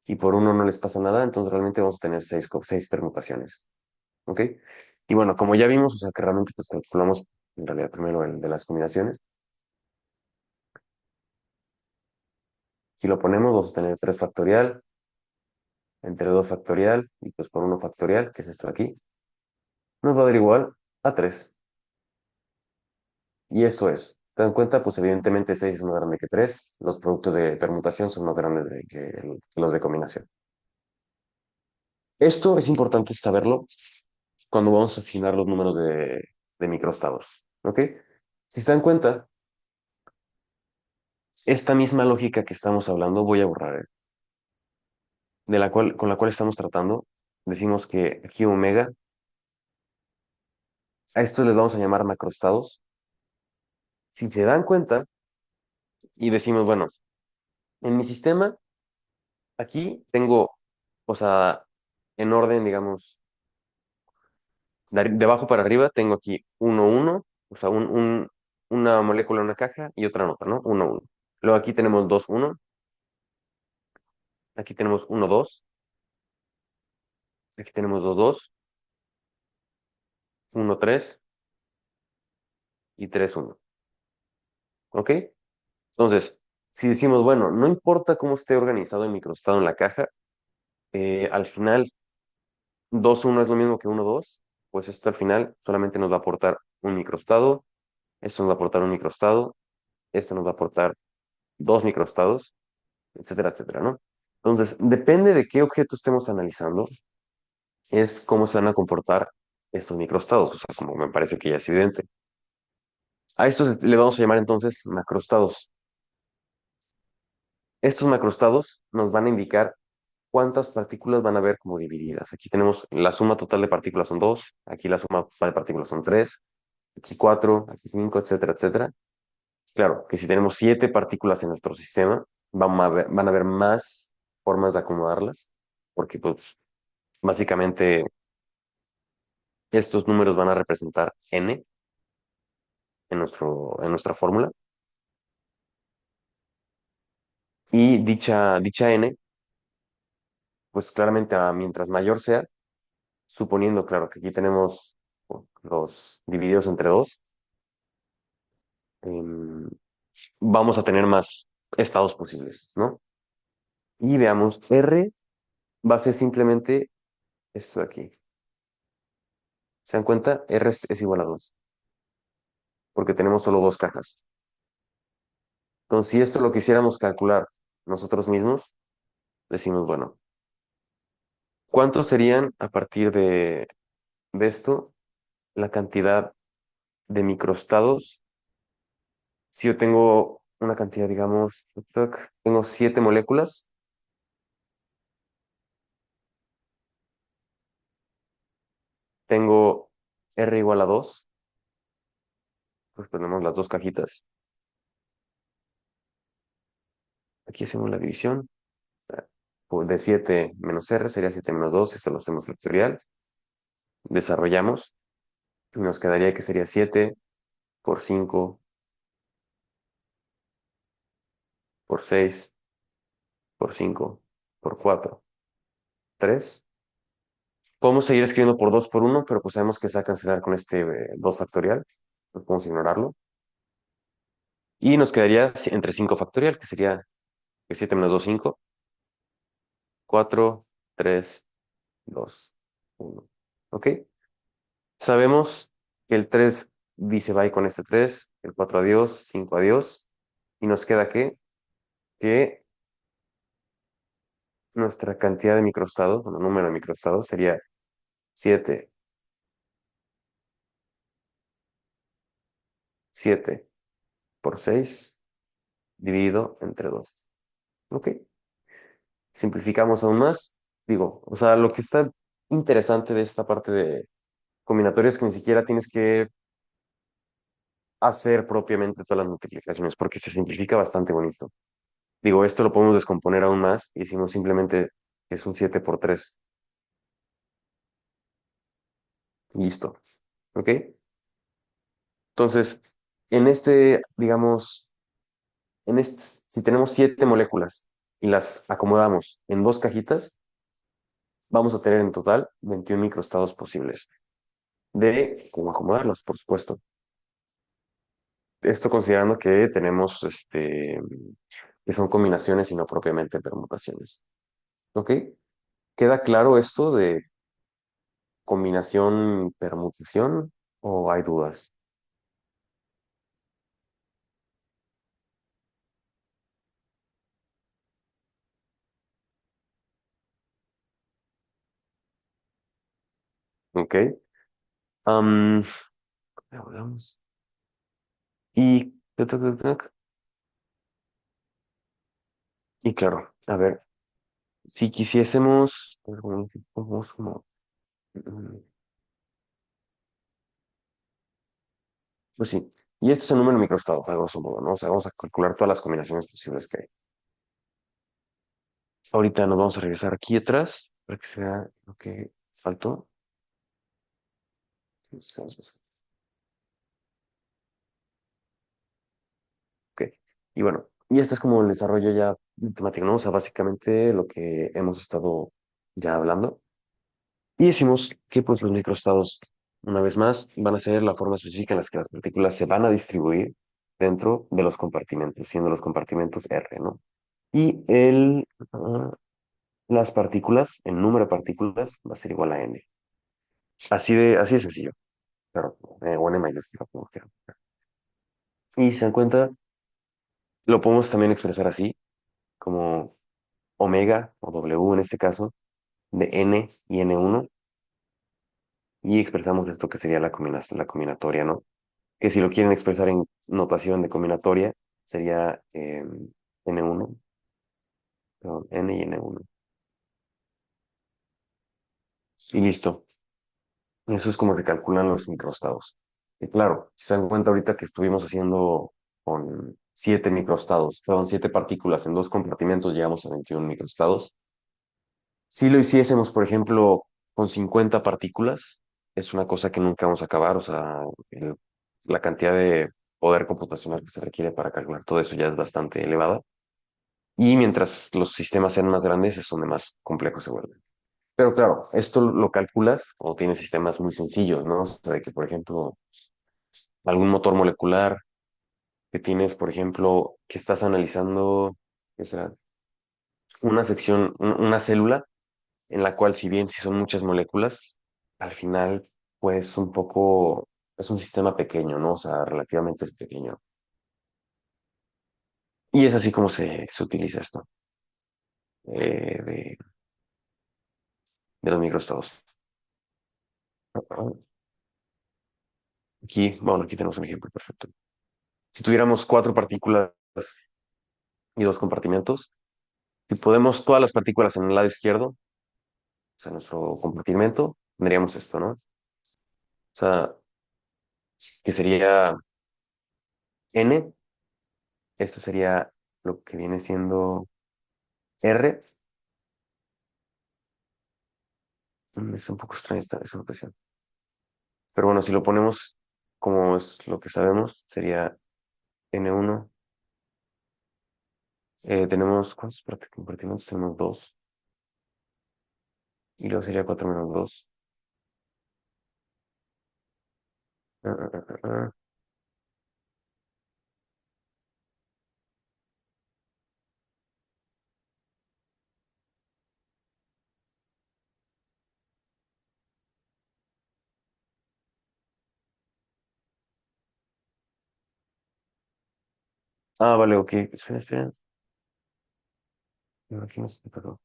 y por uno no les pasa nada, entonces realmente vamos a tener 6 permutaciones. ¿Ok? Y bueno, como ya vimos, o sea que realmente pues calculamos en realidad primero el de las combinaciones. Si lo ponemos, vamos a tener 3 factorial entre 2 factorial y pues por uno factorial, que es esto de aquí, nos va a dar igual a 3. Y eso es. ¿Te dan cuenta? Pues evidentemente 6 es más grande que 3. Los productos de permutación son más grandes que los de combinación. Esto es importante saberlo cuando vamos a asignar los números de microestados. ¿Ok? Si se dan cuenta, esta misma lógica que estamos hablando, voy a borrar, con la cual estamos tratando, decimos que aquí omega, a esto les vamos a llamar macroestados. Si se dan cuenta y decimos, bueno, en mi sistema, aquí tengo, o sea, en orden, digamos, de abajo para arriba, tengo aquí uno uno, o sea, una molécula en una caja y otra en otra, ¿no? Uno uno. Luego aquí tenemos 2 uno, aquí tenemos uno 2, aquí tenemos 2 2, uno 3 y 3 uno. ¿Ok? Entonces, si decimos, bueno, no importa cómo esté organizado el microestado en la caja, al final 2 uno es lo mismo que uno 2, pues esto al final solamente nos va a aportar un microestado, esto nos va a aportar un microestado, esto nos va a aportar dos microestados, etcétera, etcétera, ¿no? Entonces, depende de qué objeto estemos analizando, es cómo se van a comportar estos microestados, o sea, como me parece que ya es evidente. A estos le vamos a llamar entonces macroestados. Estos macroestados nos van a indicar cuántas partículas van a haber como divididas. Aquí tenemos la suma total de partículas son 2, aquí la suma total de partículas son 3, aquí 4, aquí 5, etcétera, etcétera. Claro, que si tenemos 7 partículas en nuestro sistema, van a haber más formas de acomodarlas, porque pues básicamente estos números van a representar n en nuestra fórmula. Y dicha n, pues claramente mientras mayor sea, suponiendo, claro, que aquí tenemos los divididos entre 2, vamos a tener más estados posibles, ¿no? Y veamos, R va a ser simplemente esto de aquí. ¿Se dan cuenta? R es igual a 2, porque tenemos solo dos cajas. Entonces, si esto lo quisiéramos calcular nosotros mismos, decimos, bueno, ¿Cuántos serían a partir de esto la cantidad de microestados? Si yo tengo una cantidad, digamos, tengo 7 moléculas, tengo R igual a 2, pues ponemos las dos cajitas. Aquí hacemos la división. Pues de 7 menos R sería 7 menos 2. Esto lo hacemos factorial. Desarrollamos y nos quedaría que sería 7 por 5 por 6 por 5 por 4 3. Podemos seguir escribiendo por 2 por uno, pero pues sabemos que se va a cancelar con este 2 factorial. No podemos ignorarlo. Y nos quedaría entre 5 factorial, que sería que 7 menos 2 5. 4 3 2 1. ¿Ok? Sabemos que el 3 dice bye con este 3, el 4 adiós, 5 adiós. Y nos queda que nuestra cantidad de microestados, bueno, número de microestados sería 7 7 por 6 dividido entre 2. ¿Ok? Simplificamos aún más. Digo, o sea, lo que está interesante de esta parte de combinatoria es que ni siquiera tienes que hacer propiamente todas las multiplicaciones, porque se simplifica bastante bonito. Digo, esto lo podemos descomponer aún más y decimos simplemente que es un 7 por 3. Listo. ¿Ok? Entonces, en este, digamos, si tenemos 7 moléculas y las acomodamos en dos cajitas, vamos a tener en total 21 microestados posibles. De cómo acomodarlos, por supuesto. Esto considerando que tenemos, que son combinaciones y no propiamente permutaciones. ¿Ok? ¿Queda claro esto de combinación, permutación o hay dudas? ¿Ok? Am, Veamos. Y, y claro, a ver, si quisiésemos, a ver, mm, pues sí, y esto es el número de microestados, a grosso modo, ¿no? O sea, vamos a calcular todas las combinaciones posibles que hay. Ahorita nos vamos a regresar aquí atrás para que sea lo que faltó. Ok. Y bueno, y este es como el desarrollo ya matemático, ¿no? O sea, básicamente lo que hemos estado ya hablando. Y decimos que pues los microestados, una vez más, van a ser la forma específica en la que las partículas se van a distribuir dentro de los compartimentos, siendo los compartimentos R, ¿no? Y las partículas, el número de partículas va a ser igual a n. Así de sencillo, claro, o n mayúscula, como quieran. Y si se dan cuenta, lo podemos también expresar así, como omega o W en este caso, de n y n1, y expresamos esto que sería la combinatoria, ¿no? Que si lo quieren expresar en notación de combinatoria, sería n1, perdón, n y n1. Y listo. Eso es como se calculan los microestados. Y claro, si se dan cuenta ahorita que estuvimos haciendo con 7 microestados, perdón, 7 partículas en dos compartimentos, llegamos a 21 microestados. Si lo hiciésemos, por ejemplo, con 50 partículas, es una cosa que nunca vamos a acabar, o sea, la cantidad de poder computacional que se requiere para calcular todo eso ya es bastante elevada. Y mientras los sistemas sean más grandes, es donde más complejos se vuelven. Pero claro, esto lo calculas o tienes sistemas muy sencillos, ¿no? O sea, de que, por ejemplo, algún motor molecular que tienes, por ejemplo, que estás analizando, ¿qué será? Una sección, una célula en la cual si bien si son muchas moléculas, al final pues un poco, es un sistema pequeño, ¿no? O sea, relativamente es pequeño. Y es así como se utiliza esto, de de los microestados. Aquí, bueno, aquí tenemos un ejemplo perfecto. Si tuviéramos cuatro partículas y dos compartimentos, y podemos todas las partículas en el lado izquierdo, o sea, nuestro compartimento, tendríamos esto, ¿no? O sea, que sería N, esto sería lo que viene siendo R. Es un poco extraña esta notación. Pero bueno, si lo ponemos como es lo que sabemos, sería N1. Tenemos, ¿cuántos compartimentos? Tenemos dos. Y luego sería 4 menos 2. Ah, ah, ah, ah, ah. Ah, vale, ok. Espera, espera. No, aquí no se pegó.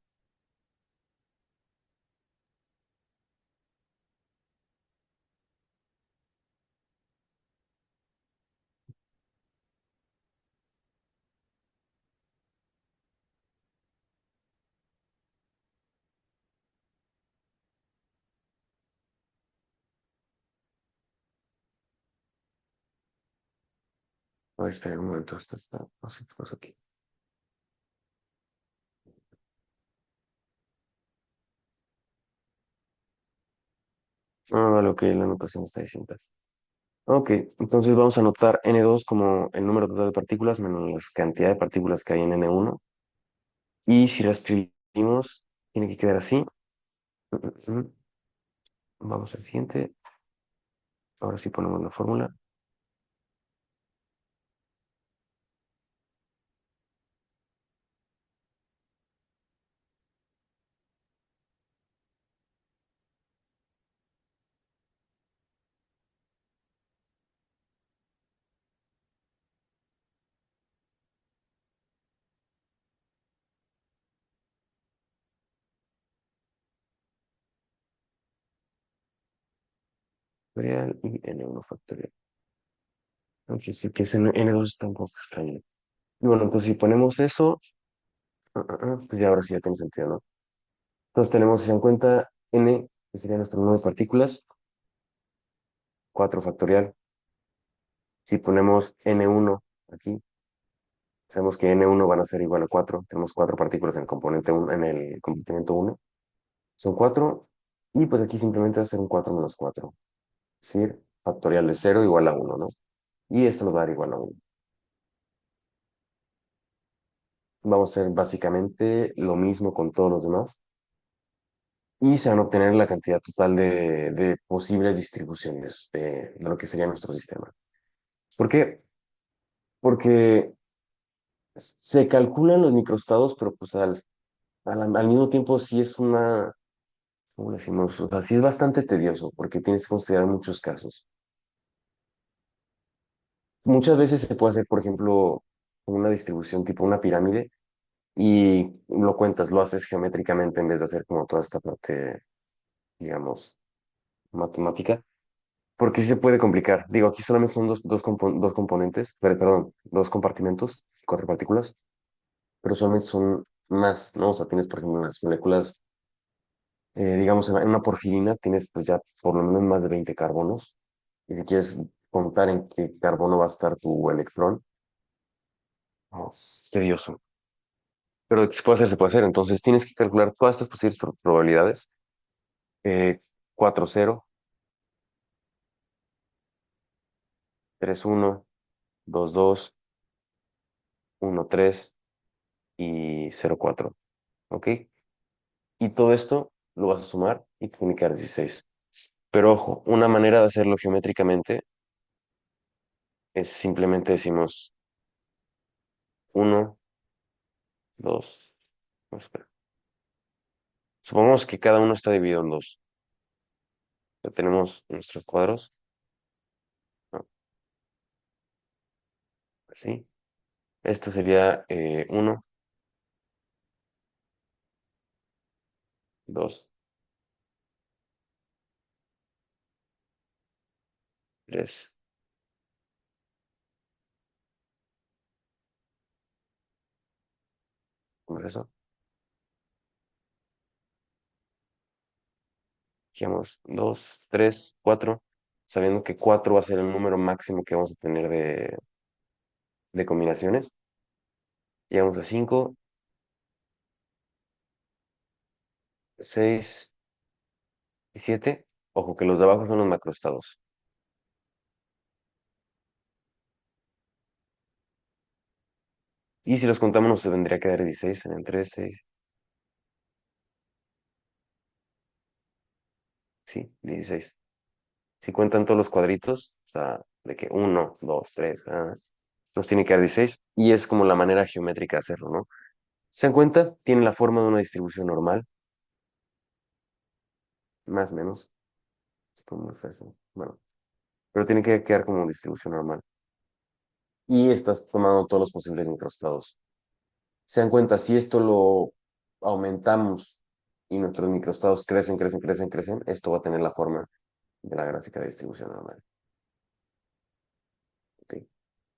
A ver, espera un momento. Esto está. No sé qué pasó aquí. Ah, vale, ok. La anotación está distinta. Ok, entonces vamos a anotar N2 como el número total de partículas menos la cantidad de partículas que hay en N1. Y si la escribimos, tiene que quedar así. Mm, mm, mm. Vamos al siguiente. Ahora sí ponemos la fórmula. Factorial y N1 factorial. Aunque sí que ese N2 está un poco extraño. Y bueno, pues si ponemos eso, pues ya ahora sí ya tiene sentido, ¿no? Entonces tenemos, si se dan cuenta, N, que sería nuestro número de partículas, 4 factorial. Si ponemos N1 aquí, sabemos que N1 van a ser igual a 4. Tenemos 4 partículas en el componente 1, en el compartimento 1. Son 4. Y pues aquí simplemente va a ser un 4 menos 4. Es decir, factorial de 0 igual a 1, ¿no? Y esto nos va a dar igual a 1. Vamos a hacer básicamente lo mismo con todos los demás. Y se van a obtener la cantidad total de posibles distribuciones de lo que sería nuestro sistema. ¿Por qué? Porque se calculan los microestados, pero pues al mismo tiempo sí es una, ¿cómo le decimos? O sea, sí es bastante tedioso porque tienes que considerar muchos casos. Muchas veces se puede hacer, por ejemplo, una distribución tipo una pirámide y lo cuentas, lo haces geométricamente en vez de hacer como toda esta parte, digamos, matemática, porque sí se puede complicar. Digo, aquí solamente son dos componentes, perdón, dos compartimentos, 4 partículas, pero solamente son más, ¿no? O sea, tienes, por ejemplo, las moléculas, digamos, en una porfirina tienes pues ya por lo menos más de 20 carbonos. Y si quieres contar en qué carbono va a estar tu electrón, es tedioso. Pero de que se puede hacer, se puede hacer. Entonces tienes que calcular todas estas posibles probabilidades. Eh, 4, 0, 3, 1, 2, 2, 1, 3 y 0, 4. ¿Ok? Y todo esto lo vas a sumar y te tiene que dar 16. Pero ojo, una manera de hacerlo geométricamente es simplemente decimos 1, 2, no, espera. Supongamos que cada uno está dividido en dos. Ya tenemos nuestros cuadros. ¿No? Así. Esto sería 1, 2, 3. Por eso, dijimos 2, 3, 4, sabiendo que 4 va a ser el número máximo que vamos a tener de combinaciones. Llegamos a 5, 6 y 7. Ojo que los de abajo son los macroestados. Y si los contamos, nos tendría que dar 16 en el 13. Sí, 16. Si cuentan todos los cuadritos, o sea, de que uno, 2, 3, nos tiene que dar 16. Y es como la manera geométrica de hacerlo, ¿no? ¿Se dan cuenta? Tiene la forma de una distribución normal, más o menos. Esto es muy fácil. Bueno, pero tiene que quedar como distribución normal. Y estás tomando todos los posibles microestados. ¿Se dan cuenta? Si esto lo aumentamos y nuestros microestados crecen, crecen, crecen, crecen, esto va a tener la forma de la gráfica de distribución normal. ¿Ok?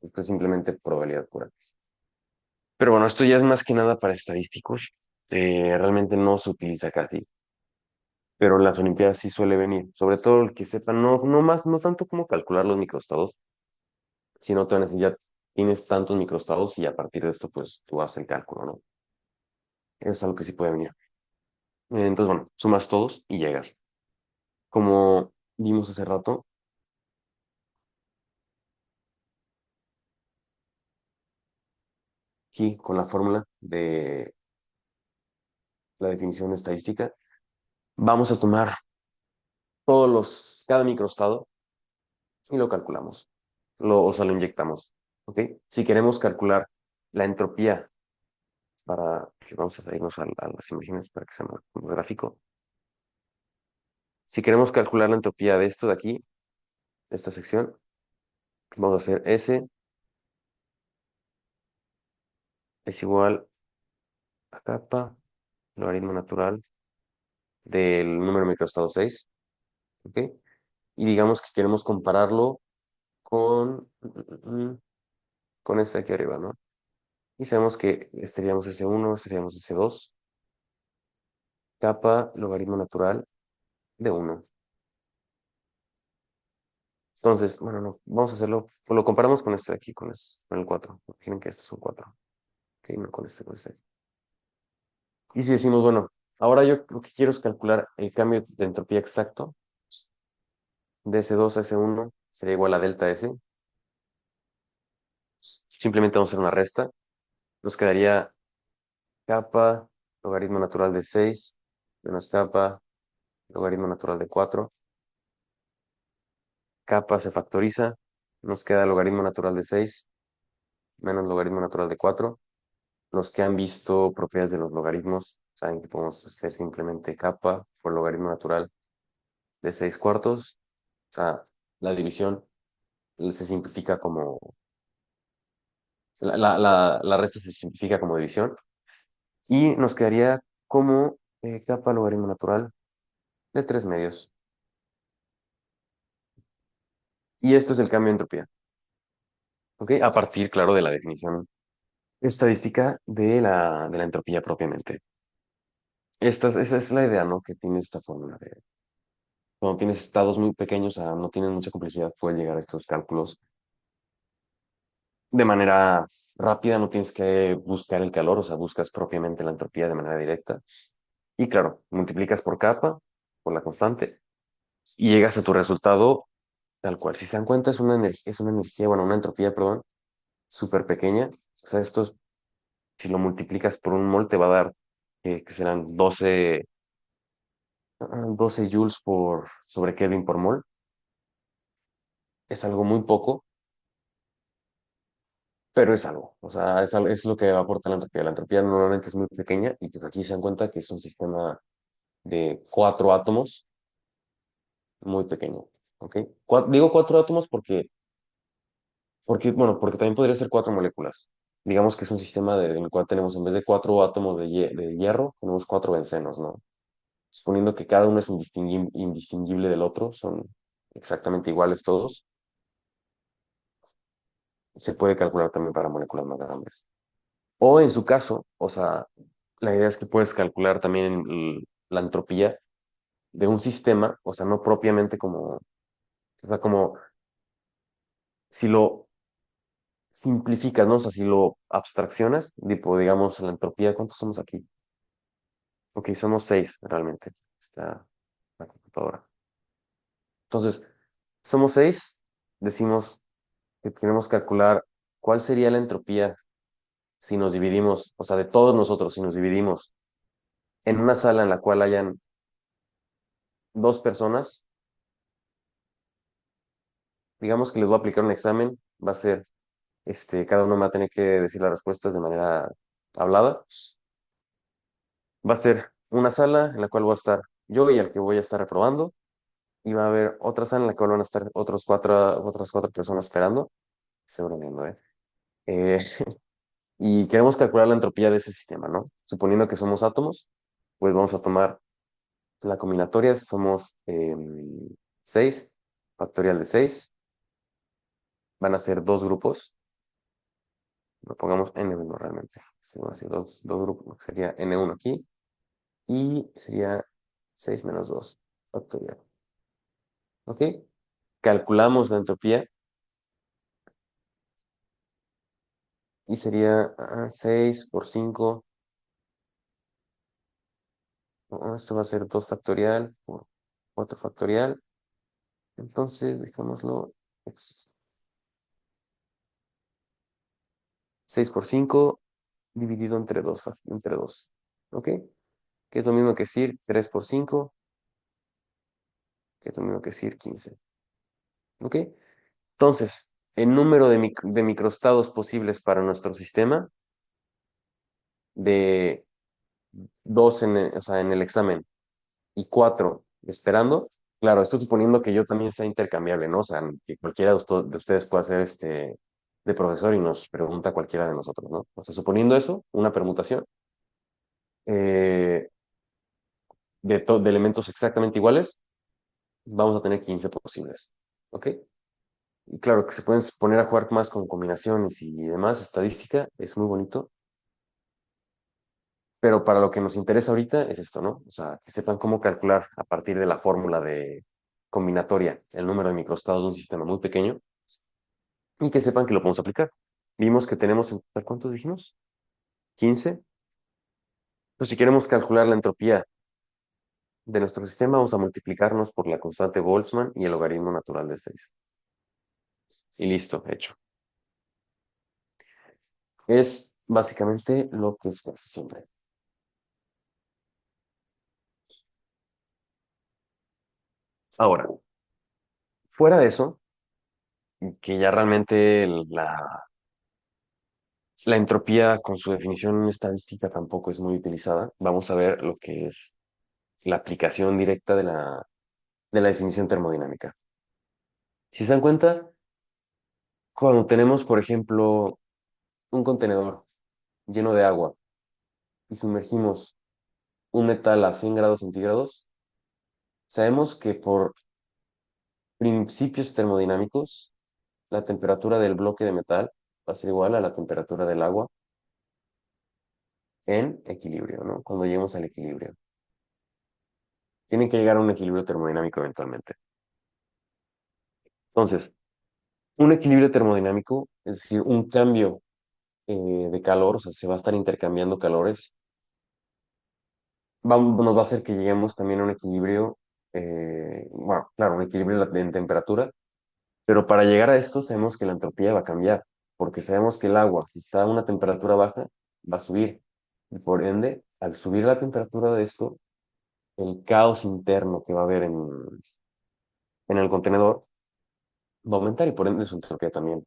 Esto es simplemente probabilidad pura. Pero bueno, esto ya es más que nada para estadísticos. Realmente no se utiliza casi, pero en las Olimpiadas sí suele venir. Sobre todo el que sepa, no más, no tanto como calcular los microestados, sino tú ya tienes tantos microestados y a partir de esto, pues tú haces el cálculo, ¿no? Es algo que sí puede venir. Entonces, bueno, sumas todos y llegas. Como vimos hace rato, aquí con la fórmula de la definición estadística, vamos a tomar cada microestado y lo calculamos. O sea, lo inyectamos. ¿Ok? Si queremos calcular la entropía vamos a salirnos a las imágenes para que sea más gráfico. Si queremos calcular la entropía de esto de aquí, de esta sección, vamos a hacer S es igual a kappa, logaritmo natural del número microestado 6. ¿Ok? Y digamos que queremos compararlo con, con este aquí arriba, ¿no? Y sabemos que estaríamos S1, estaríamos S2, kappa, logaritmo natural de 1. Entonces, bueno, no, vamos a hacerlo, pues lo comparamos con este de aquí, con el 4. Imaginen que estos son 4. Ok, no con este, con este. Y si decimos, bueno, ahora yo lo que quiero es calcular el cambio de entropía exacto de S2 a S1 sería igual a delta S. Simplemente vamos a hacer una resta. Nos quedaría kappa, logaritmo natural de 6, menos kappa, logaritmo natural de 4. Kappa se factoriza. Nos queda logaritmo natural de 6 menos logaritmo natural de 4. Los que han visto propiedades de los logaritmos saben que podemos hacer simplemente kappa por logaritmo natural de 6 cuartos. O sea, la división se simplifica como... La resta se simplifica como división. Y nos quedaría como kappa logaritmo natural de 3 medios. Y esto es el cambio de entropía. ¿Ok? A partir, claro, de la definición estadística de la entropía propiamente. Esa es la idea, ¿no? Que tiene esta fórmula. Cuando tienes estados muy pequeños, o sea, no tienen mucha complejidad, puedes llegar a estos cálculos de manera rápida, no tienes que buscar el calor, o sea, buscas propiamente la entropía de manera directa. Y claro, multiplicas por kappa, por la constante, y llegas a tu resultado tal cual. Si se dan cuenta, es una energía, bueno, una entropía, perdón, súper pequeña. O sea, si lo multiplicas por un mol, te va a dar que serán 12 joules sobre Kelvin por mol. Es algo muy poco, pero es algo. O sea, es lo que aporta la entropía. La entropía normalmente es muy pequeña y pues aquí se dan cuenta que es un sistema de 4 átomos muy pequeño. ¿Ok? Digo 4 átomos bueno, porque también podría ser 4 moléculas. Digamos que es un sistema en el cual tenemos, en vez de 4 átomos de hierro, tenemos 4 bencenos, ¿no? Suponiendo que cada uno es indistinguible del otro, son exactamente iguales todos. se puede calcular también para moléculas más grandes. O en su caso, o sea, la idea es que puedes calcular también la entropía de un sistema, o sea, no propiamente como, o sea, como si lo simplificas, ¿no? O sea, si lo abstraccionas, tipo, digamos, la entropía, ¿cuántos somos aquí? Ok, somos seis realmente. Está la computadora. Entonces, somos seis, decimos que queremos calcular cuál sería la entropía si nos dividimos, o sea, de todos nosotros, si nos dividimos en una sala en la cual hayan dos personas, digamos que les voy a aplicar un examen, va a ser, cada uno me va a tener que decir las respuestas de manera hablada. Va a ser una sala en la cual voy a estar yo y el que voy a estar reprobando, y va a haber otra sala en la cual van a estar otras cuatro personas esperando. Estoy bromeando, ¿eh? Eh, y queremos calcular la entropía de ese sistema, ¿no? Suponiendo que somos átomos, pues vamos a tomar la combinatoria, somos 6, factorial de 6, van a ser dos grupos, lo pongamos N1 realmente, sí, bueno, así, dos grupos, sería N1 aquí, y sería 6 menos 2 factorial, ¿ok? Calculamos la entropía y sería 6 por 5, esto va a ser 2 factorial por 4 factorial, entonces dejémoslo 6 por 5 dividido entre 2, ¿ok? Que es lo mismo que decir 3 por 5, que es lo mismo que decir 15, ¿ok? Entonces, el número de microestados posibles para nuestro sistema, de 2 o sea, en el examen y 4 esperando, claro, estoy suponiendo que yo también sea intercambiable, ¿no? O sea, que cualquiera de ustedes pueda ser de profesor y nos pregunta cualquiera de nosotros, ¿no? O sea, suponiendo eso, una permutación, eh, de elementos exactamente iguales, vamos a tener 15 posibles, ¿ok? Y claro, que se pueden poner a jugar más con combinaciones y demás, estadística, es muy bonito, pero para lo que nos interesa ahorita es esto, ¿no? O sea, que sepan cómo calcular a partir de la fórmula de combinatoria el número de microestados de un sistema muy pequeño y que sepan que lo podemos aplicar. Vimos que tenemos, ¿cuántos dijimos? 15. Pues si queremos calcular la entropía de nuestro sistema, vamos a multiplicarnos por la constante Boltzmann y el logaritmo natural de 6. Y listo, hecho. Es básicamente lo que se hace siempre. Ahora, fuera de eso, que ya realmente la entropía con su definición estadística tampoco es muy utilizada, vamos a ver lo que es la aplicación directa de la definición termodinámica. Si se dan cuenta, cuando tenemos, por ejemplo, un contenedor lleno de agua y sumergimos un metal a 100 grados centígrados, sabemos que por principios termodinámicos, la temperatura del bloque de metal va a ser igual a la temperatura del agua en equilibrio, ¿no? Cuando lleguemos al equilibrio. Tienen que llegar a un equilibrio termodinámico eventualmente. Entonces, un equilibrio termodinámico, es decir, un cambio de calor, o sea, se va a estar intercambiando calores, nos va a hacer que lleguemos también a un equilibrio, bueno, claro, un equilibrio en temperatura, pero para llegar a esto sabemos que la entropía va a cambiar, porque sabemos que el agua, si está a una temperatura baja, va a subir. Y por ende, al subir la temperatura de esto, el caos interno que va a haber en el contenedor va a aumentar y por ende su entropía también.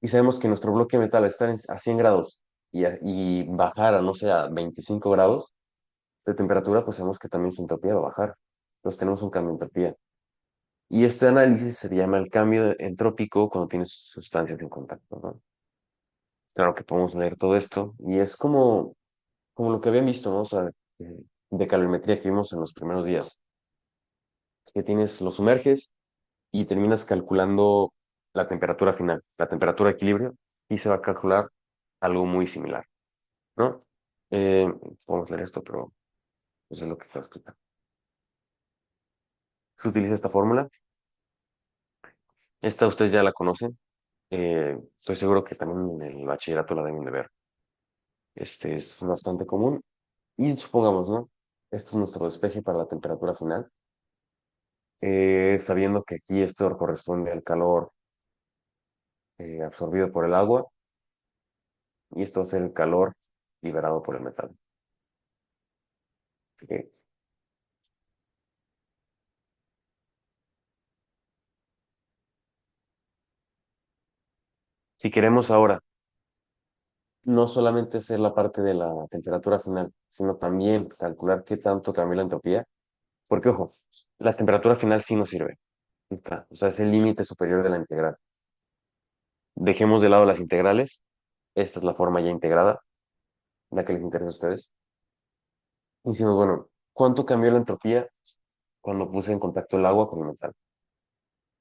Y sabemos que nuestro bloque de metal al estar a 100 grados y bajar a, no sé, a 25 grados de temperatura, pues sabemos que también su entropía va a bajar. Entonces tenemos un cambio de entropía. Y este análisis se llama el cambio entrópico cuando tienes sustancias en contacto, ¿no? Claro que podemos leer todo esto y es como lo que habían visto, ¿no? O sea, de calorimetría que vimos en los primeros días, que tienes, lo sumerges y terminas calculando. la temperatura final, la temperatura de equilibrio, y se va a calcular algo muy similar, ¿no? Eh, Podemos leer esto, pero eso es lo que quiero explicar. Se utiliza esta fórmula. Esta ustedes ya la conocen. Estoy seguro que también en el bachillerato la deben de ver. Este es bastante común. Y supongamos, ¿no? Este es nuestro despeje para la temperatura final. Sabiendo que aquí esto corresponde al calor absorbido por el agua y esto va a ser el calor liberado por el metal. Ok. Si queremos ahora no solamente hacer la parte de la temperatura final, sino también calcular qué tanto cambió la entropía, porque ojo, la temperatura final sí nos sirve. O sea, es el límite superior de la integral. Dejemos de lado las integrales. Esta es la forma ya integrada, la que les interesa a ustedes. Y decimos, bueno, ¿cuánto cambió la entropía cuando puse en contacto el agua con el metal?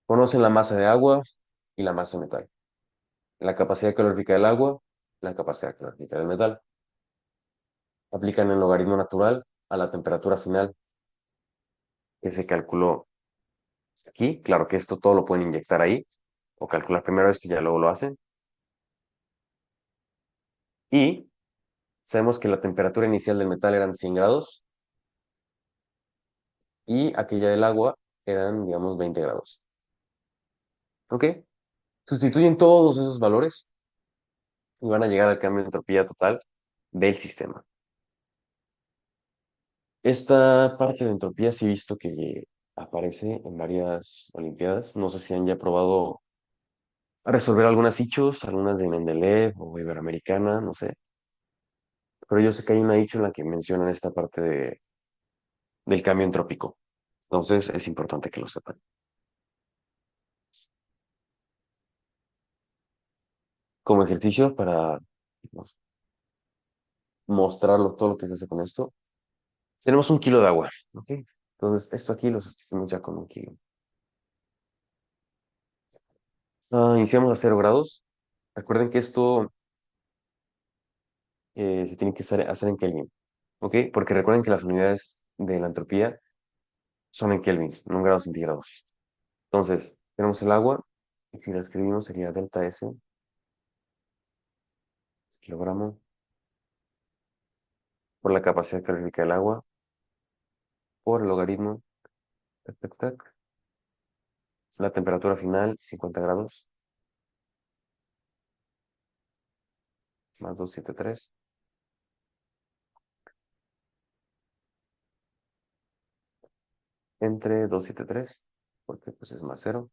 Conocen la masa de agua y la masa de metal. La capacidad calórica del agua, la capacidad calórica del metal. Aplican el logaritmo natural a la temperatura final que se calculó aquí. Claro que esto todo lo pueden inyectar ahí o calcular primero esto y ya luego lo hacen. Y sabemos que la temperatura inicial del metal eran 100 grados y aquella del agua eran, digamos, 20 grados. ¿Ok? Sustituyen todos esos valores y van a llegar al cambio de entropía total del sistema. Esta parte de entropía sí he visto que aparece en varias olimpiadas. No sé si han ya probado a resolver algunas hechos, algunas de Mendeleev o Iberoamericana, no sé. Pero yo sé que hay una hecho en la que mencionan esta parte del cambio entrópico. Entonces es importante que lo sepan. Como ejercicio para pues, mostrarlo todo lo que se hace con esto, tenemos 1 kilo de agua, ¿ok? Entonces esto aquí lo sustituimos ya con 1 kilo. Iniciamos a 0 grados. Recuerden que esto se tiene que hacer en Kelvin, ¿ok? Porque recuerden que las unidades de la entropía son en kelvins, no en grados centígrados. Entonces, tenemos el agua, y si la escribimos sería delta S, kilogramo, por la capacidad calórica del agua, por el logaritmo, tac, tac, tac. La temperatura final, 50 grados, más 273, entre 273, porque pues es más cero.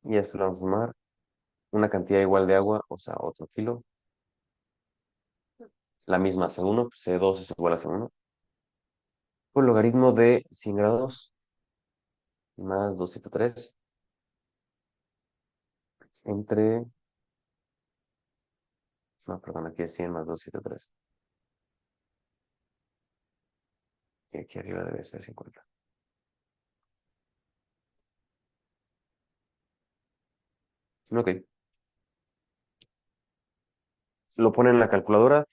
Y a esto le vamos a sumar una cantidad igual de agua, o sea, otro kilo. La misma C1, C2 es igual a C1. Por el logaritmo de 100 grados más 273 entre, no, perdón, aquí es 100 más 273. Y aquí arriba debe ser 50. Ok, lo ponen en la calculadora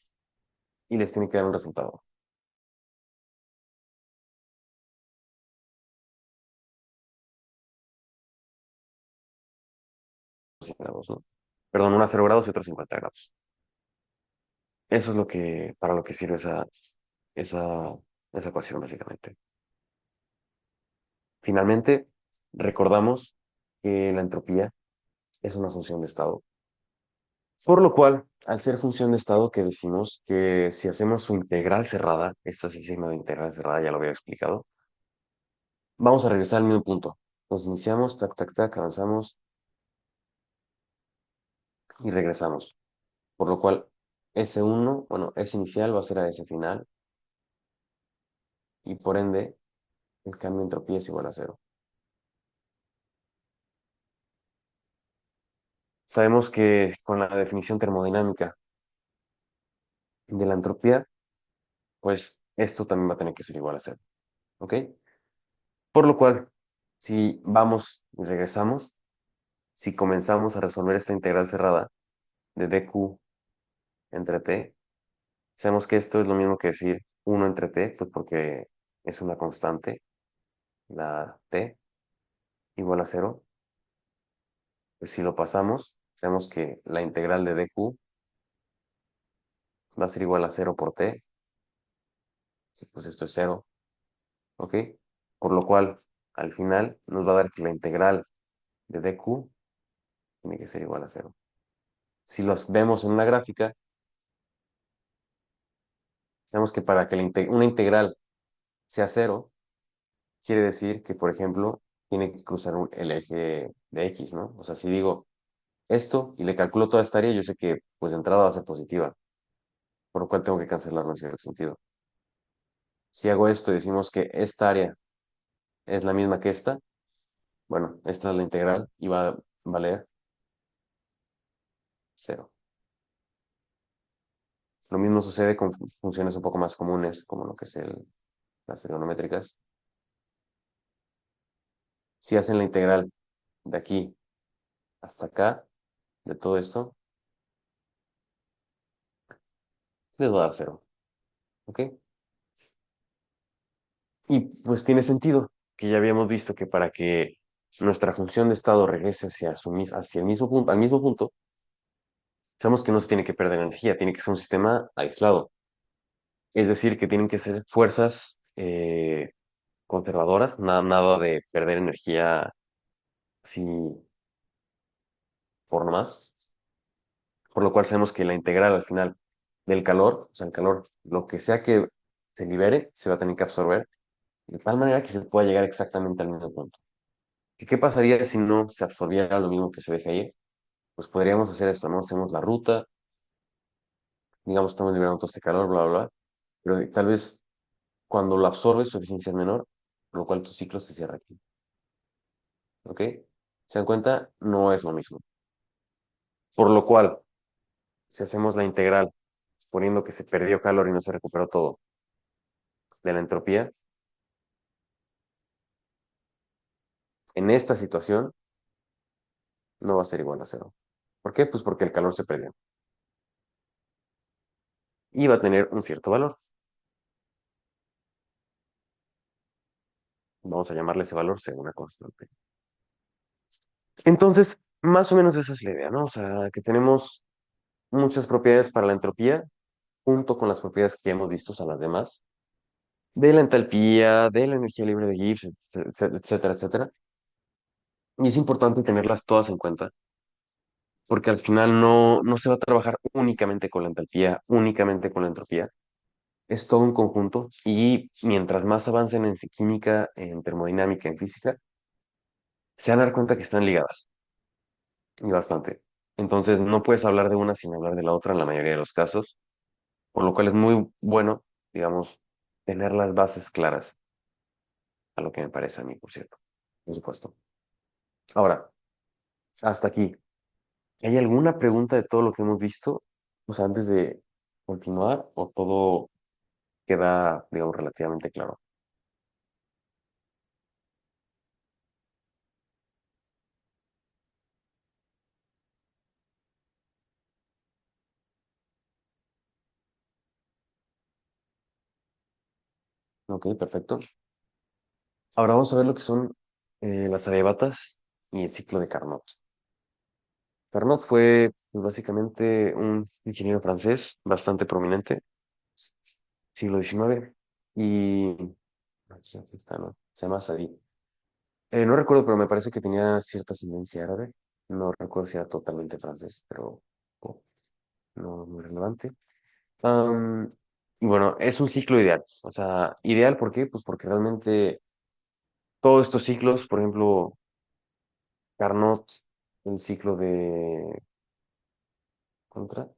y les tiene que dar un resultado. 100 grados, ¿no? Perdón, una a 0 grados y otra a 50 grados. Eso es para lo que sirve esa, esa ecuación, básicamente. Finalmente, recordamos que la entropía es una función de estado. Por lo cual, al ser función de estado, que decimos que si hacemos su integral cerrada, esta sí se llama integral cerrada, ya lo había explicado, vamos a regresar al mismo punto. Nos iniciamos, tac, tac, tac, avanzamos y regresamos. Por lo cual, S1, bueno, S inicial va a ser a S final y por ende, el cambio de entropía es igual a cero. Sabemos que con la definición termodinámica de la entropía, pues esto también va a tener que ser igual a cero. ¿Ok? Por lo cual, Si vamos y regresamos, si comenzamos a resolver esta integral cerrada de dq entre t, sabemos que esto es lo mismo que decir uno entre t, pues porque es una constante, la t igual a cero. Pues si lo pasamos, sabemos que la integral de dq va a ser igual a cero por t, pues esto es cero, ¿ok? Por lo cual, al final nos va a dar que la integral de dq tiene que ser igual a cero. Si los vemos en una gráfica, vemos que para que una integral sea cero, quiere decir que, por ejemplo, tiene que cruzar el eje de x, ¿no? O sea, si digo esto y le calculo toda esta área, yo sé que pues de entrada va a ser positiva, por lo cual tengo que cancelarlo en cierto sentido. Si hago esto y decimos que esta área es la misma que esta, bueno, esta es la integral y va a valer cero. Lo mismo sucede con funciones un poco más comunes, como lo que es las trigonométricas. Si hacen la integral de aquí hasta acá, de todo esto, les va a dar cero. ¿Ok? Y pues tiene sentido, que ya habíamos visto que para que nuestra función de estado regrese hacia el mismo punto, al mismo punto, sabemos que no se tiene que perder energía, tiene que ser un sistema aislado. Es decir, que tienen que ser fuerzas conservadoras, nada de perder energía así por nomás. Por lo cual sabemos que la integral al final del calor, o sea, el calor, lo que sea que se libere, se va a tener que absorber, de tal manera que se pueda llegar exactamente al mismo punto. ¿Qué pasaría si no se absorbiera lo mismo que se deja ir? Pues podríamos hacer esto, ¿no? Hacemos la ruta, digamos, estamos liberando todo este calor, bla, bla, bla, pero tal vez cuando lo absorbes su eficiencia es menor, por lo cual tu ciclo se cierra aquí, ¿ok? ¿Se dan cuenta? No es lo mismo. Por lo cual, si hacemos la integral, suponiendo que se perdió calor y no se recuperó todo de la entropía, en esta situación no va a ser igual a cero. ¿Por qué? Pues porque el calor se perdió y va a tener un cierto valor. Vamos a llamarle ese valor C, una constante. Entonces, más o menos esa es la idea, ¿no? O sea, que tenemos muchas propiedades para la entropía, junto con las propiedades que ya hemos visto a las demás, de la entalpía, de la energía libre de Gibbs, etcétera, etcétera. Y es importante tenerlas todas en cuenta, porque al final no se va a trabajar únicamente con la entalpía, únicamente con la entropía. Es todo un conjunto y mientras más avancen en química, en termodinámica, en física, se van a dar cuenta que están ligadas y bastante. Entonces no puedes hablar de una sin hablar de la otra en la mayoría de los casos, por lo cual es muy bueno, digamos, tener las bases claras, a lo que me parece a mí, por cierto, por supuesto. Ahora, hasta aquí. ¿Hay alguna pregunta de todo lo que hemos visto? O sea, antes de continuar, o todo queda, digamos, relativamente claro. Ok, perfecto. Ahora vamos a ver lo que son las adiabatas y el ciclo de Carnot. Carnot fue pues, básicamente un ingeniero francés bastante prominente, siglo XIX, y aquí está, ¿no? Se llama Sadi. No recuerdo, pero me parece que tenía cierta ascendencia árabe. No recuerdo si era totalmente francés, pero oh, no muy relevante. Am, y bueno, es un ciclo ideal. O sea, ideal, ¿por qué? Pues porque realmente todos estos ciclos, por ejemplo, Carnot, el ciclo contra,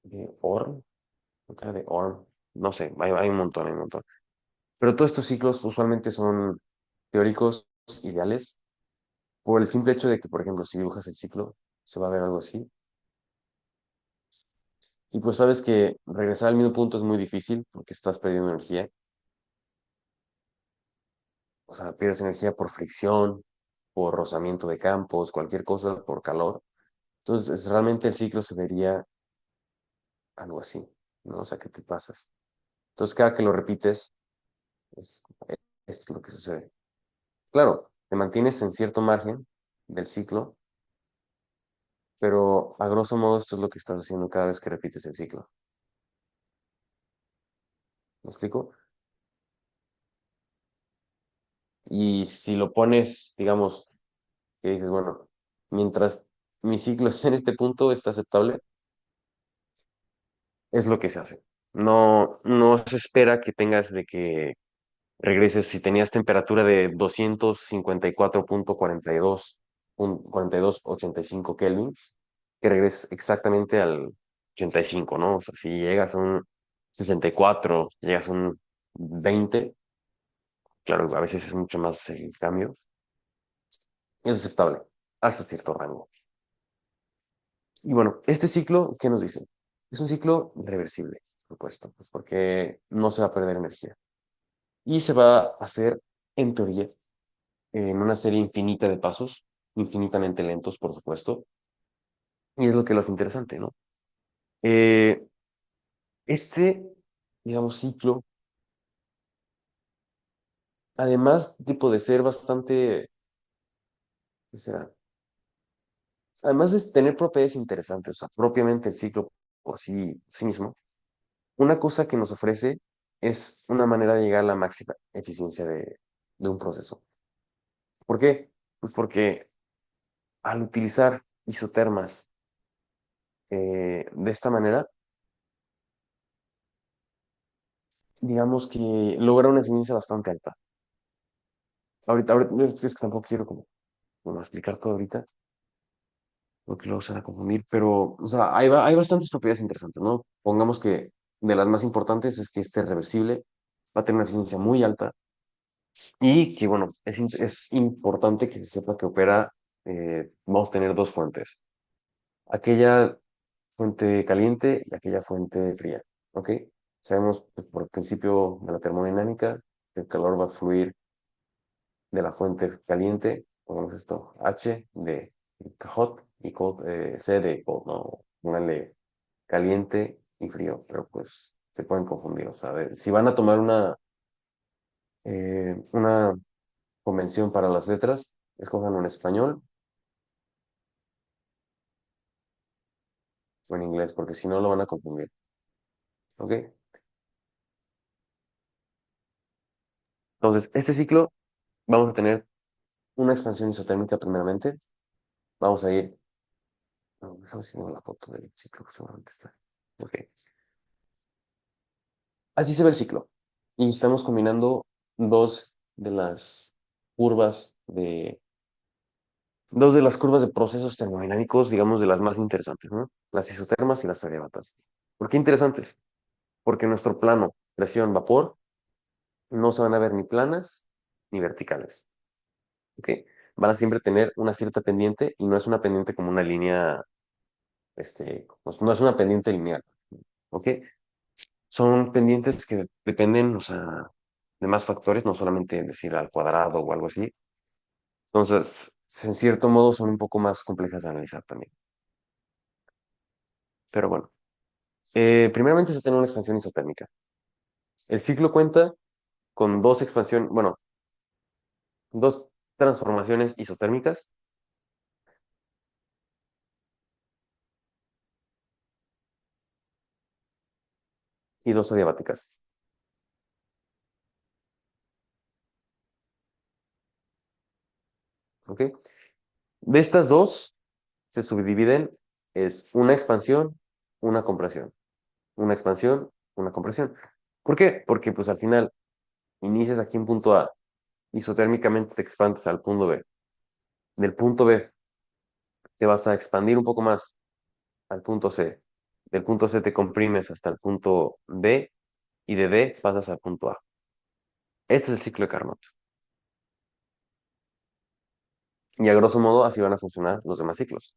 de Orm, contra de Orm, no sé, hay un montón, hay un montón. Pero todos estos ciclos usualmente son teóricos, ideales, por el simple hecho de que, por ejemplo, si dibujas el ciclo, se va a ver algo así. Y pues sabes que regresar al mismo punto es muy difícil porque estás perdiendo energía. O sea, pierdes energía por fricción, por rozamiento de campos, cualquier cosa, por calor. Entonces, realmente el ciclo se vería algo así, ¿no? O sea, que te pasas. Entonces, cada que lo repites, es, esto es lo que sucede. Claro, te mantienes en cierto margen del ciclo, pero a grosso modo esto es lo que estás haciendo cada vez que repites el ciclo. ¿Me explico? Y si lo pones, digamos, que dices, bueno, mientras mi ciclo esté en este punto, está aceptable, es lo que se hace. No se espera que tengas de que regreses, si tenías temperatura de 254,42, 42,85 Kelvin, que regreses exactamente al 85, ¿no? O sea, si llegas a un 64, llegas a un 20, claro, a veces es mucho más el cambio, es aceptable hasta cierto rango. Y bueno, este ciclo, ¿qué nos dice? Es un ciclo reversible, por supuesto, pues porque no se va a perder energía. Y se va a hacer, en teoría, en una serie infinita de pasos, infinitamente lentos, por supuesto. Y es lo que lo hace interesante, ¿no? Eh, este, digamos, ciclo, además tipo de ser bastante, ¿qué será? Además de tener propiedades interesantes, o sea, propiamente el ciclo por sí mismo, una cosa que nos ofrece es una manera de llegar a la máxima eficiencia de un proceso. ¿Por qué? Pues porque al utilizar isotermas de esta manera, digamos que logra una eficiencia bastante alta. Ahorita es que tampoco quiero como, bueno, explicar todo ahorita, porque luego se van a confundir, pero, o sea, hay bastantes propiedades interesantes, ¿no? Pongamos que de las más importantes es que este reversible va a tener una eficiencia muy alta y que, bueno, es importante que se sepa que opera, vamos a tener dos fuentes, aquella fuente caliente y aquella fuente fría, ¿ok? Sabemos pues, por el principio de la termodinámica que el calor va a fluir de la fuente caliente, pongamos esto, H de hot y C de cold, ¿no? Pónganle caliente y frío, pero pues se pueden confundir, o sea, si van a tomar una convención para las letras, escojan en español o en inglés, porque si no lo van a confundir, ¿ok? Entonces, este ciclo vamos a tener una expansión isotérmica primeramente, vamos a ir, no, déjame ver si tengo la foto del ciclo, que seguramente está, ok. Así se ve el ciclo. Y estamos combinando dos de las dos de las curvas de procesos termodinámicos, digamos, de las más interesantes, ¿no? Las isotermas y las adiabatas. ¿Por qué interesantes? Porque nuestro plano, presión, vapor, no se van a ver ni planas ni verticales, ¿ok? Van a siempre tener una cierta pendiente y no es una pendiente como una línea, pues no es una pendiente lineal, ¿ok? Son pendientes que dependen, o sea, de más factores, no solamente decir al cuadrado o algo así. Entonces, en cierto modo son un poco más complejas de analizar también. Pero bueno, primeramente se tiene una expansión isotérmica. El ciclo cuenta con dos expansiones, bueno, dos transformaciones isotérmicas y dos adiabáticas. ¿Ok? De estas dos se subdividen, es una expansión, una compresión. Una expansión, una compresión. ¿Por qué? Porque pues al final inicias aquí en punto A, isotérmicamente te expandes al punto B. Del punto B te vas a expandir un poco más al punto C. Del punto C te comprimes hasta el punto D y de D pasas al punto A. Este es el ciclo de Carnot. Y a grosso modo así van a funcionar los demás ciclos.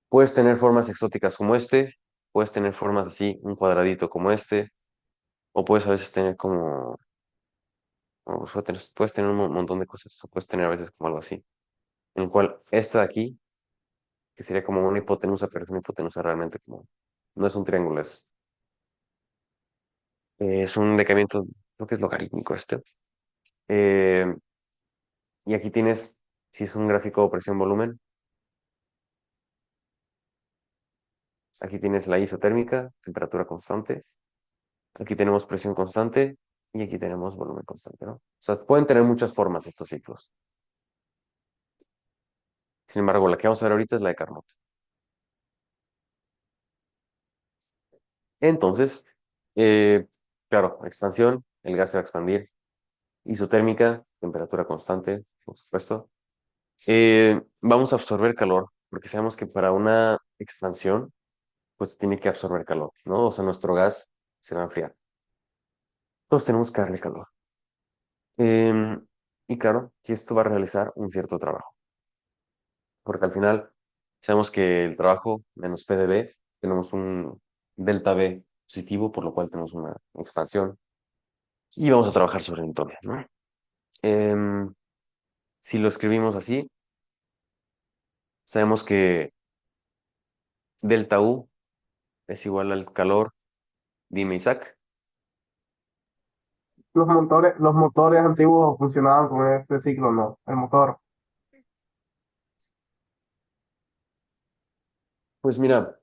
Puedes tener formas exóticas como este, puedes tener formas así, un cuadradito como este, o puedes a veces tener como, O pues, puedes tener un montón de cosas, o puedes tener a veces como algo así, en el cual esta de aquí, que sería como una hipotenusa, pero es una hipotenusa realmente como, no es un triángulo, es un decaimiento, creo que es logarítmico este. Eh, y aquí tienes, si es un gráfico de presión-volumen, aquí tienes la isotérmica, temperatura constante, aquí tenemos presión constante y aquí tenemos volumen constante, ¿no? O sea, pueden tener muchas formas estos ciclos. Sin embargo, la que vamos a ver ahorita es la de Carnot. Entonces, eh, claro, expansión, el gas se va a expandir. Isotérmica, temperatura constante, por supuesto. Vamos a absorber calor, porque sabemos que para una expansión, pues tiene que absorber calor, ¿no? O sea, nuestro gas se va a enfriar. Entonces tenemos que darle calor. Em, y claro, que esto va a realizar un cierto trabajo, porque al final sabemos que el trabajo menos P de B, tenemos un delta B positivo, por lo cual tenemos una expansión. Y vamos a trabajar sobre entorno, ¿no? Em, si lo escribimos así, sabemos que delta U es igual al calor, dime Isaac. Los motores antiguos funcionaban con este ciclo, no. El motor, Pues mira,